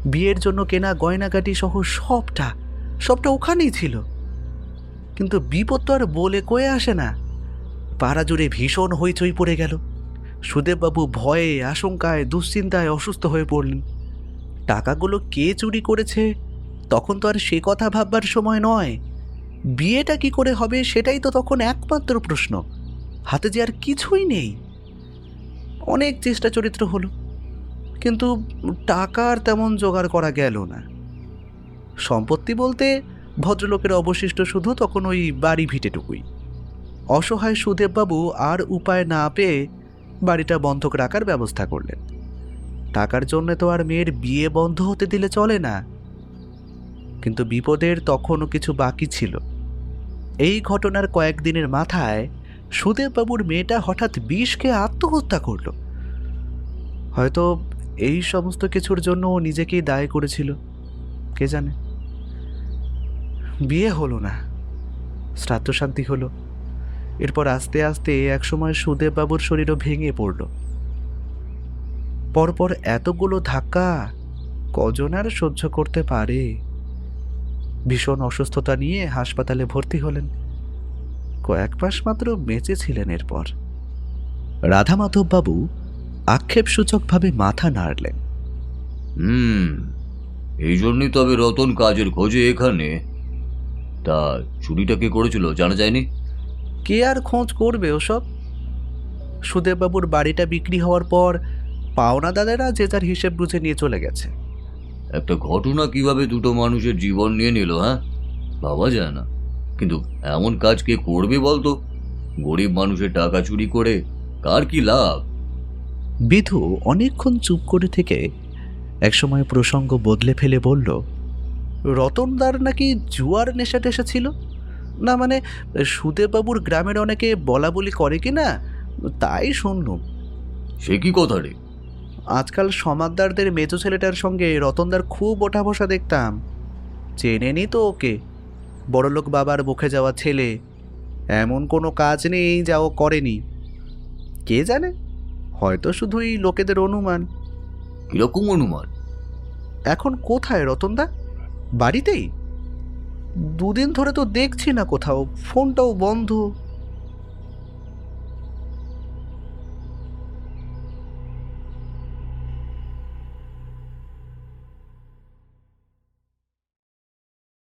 বিয়ের জন্য কেনা গয়নাগাটি সহ সবটা ওখানেই ছিল। কিন্তু বিপদ তো আর বলে কয়ে আসে না। পাড়া জুড়ে ভীষণ হইচই পড়ে গেল। সুদেববাবু ভয়ে, আশঙ্কায়, দুশ্চিন্তায় অসুস্থ হয়ে পড়লেন। টাকাগুলো কে চুরি করেছে তখন তো আর সে কথা ভাববার সময় নয়। বিয়েটা কি করে হবে সেটাই তো তখন একমাত্র প্রশ্ন। হাতে যে আর কিছুই নেই। অনেক চেষ্টা চরিত্র হলো, কিন্তু টাকা আর তেমন জোগাড় করা গেল না। সম্পত্তি বলতে ভদ্রলোকের অবশিষ্ট শুধু তখন ওই বাড়ি ভিটেটুকুই। অসহায় সুদেববাবু আর উপায় না পেয়ে বাড়িটা বন্ধক রাখার ব্যবস্থা করলেন। টাকার জন্য তো আর মেয়ের বিয়ে বন্ধ হতে দিলে চলে না। কিন্তু বিপদের তখনও কিছু বাকি ছিল। এই ঘটনার কয়েকদিনের মাথায় সুদেববাবুর মেয়েটা হঠাৎ বিষ খেয়ে আত্মহত্যা করল। হয়তো এই সমস্ত কিছুর জন্য ও নিজেকেই দায়ী করেছিল, কে জানে। বিয়ে হলো না, শ্রাদ্ধ শান্তি হলো। এরপর আস্তে আস্তে একসময় সুদেববাবুর শরীরও ভেঙে পড়ল। পরপর এতগুলো ধাক্কা কজন আর সহ্য করতে পারে। ভীষণ অসুস্থতা নিয়ে হাসপাতালে ভর্তি হলেন। কয়েক মাস মাত্র বেঁচে ছিলেন। এরপর রাধামাধববাবু আক্ষেপসূচকভাবে মাথা নাড়লেন। এই জন্যই তবে রতন কাজের খোঁজে এখানে। তা চুরিটা কে করেছিল জানা যায়নি? কে আর খোঁজ করবে ওসব? সুদেববাবুর বাড়িটা বিক্রি হওয়ার পর পাওনাদারেরা যে যার হিসেব বুঝে নিয়ে চলে গেছে। একটা ঘটনা কিভাবে দুটো মানুষের জীবন নিয়ে নিল, হ্যাঁ, ভাবা যায় না। কিন্তু এমন কাজ কে করবে বলতো? গরিব মানুষের টাকা চুরি করে কার কি লাভ? বিধু অনেকক্ষণ চুপ করে থেকে একসময় প্রসঙ্গ বদলে ফেলে বলল, রতনদার নাকি জুয়ার নেশা টেশা ছিল না, মানে সুদেববাবুর গ্রামের অনেকে বলা বলি করে কি না, তাই শুনলুম। সে কি কথা রে? আজকাল সমাদদারদের মেজো ছেলেটার সঙ্গে রতনদার খুব ওঠা বসা দেখতাম। চেনেনি তো ওকে, বড়লোক বাবার মুখে যাওয়া ছেলে। এমন কোনো কাজ নেই যা ও করেনি। কে জানে, হয়তো শুধুই লোকেদের অনুমান। কিরকম অনুমান? এখন কোথায় রতনদা? বাড়িতেই। দুদিন ধরে তো দেখছি না কোথাও, ফোনটাও বন্ধ।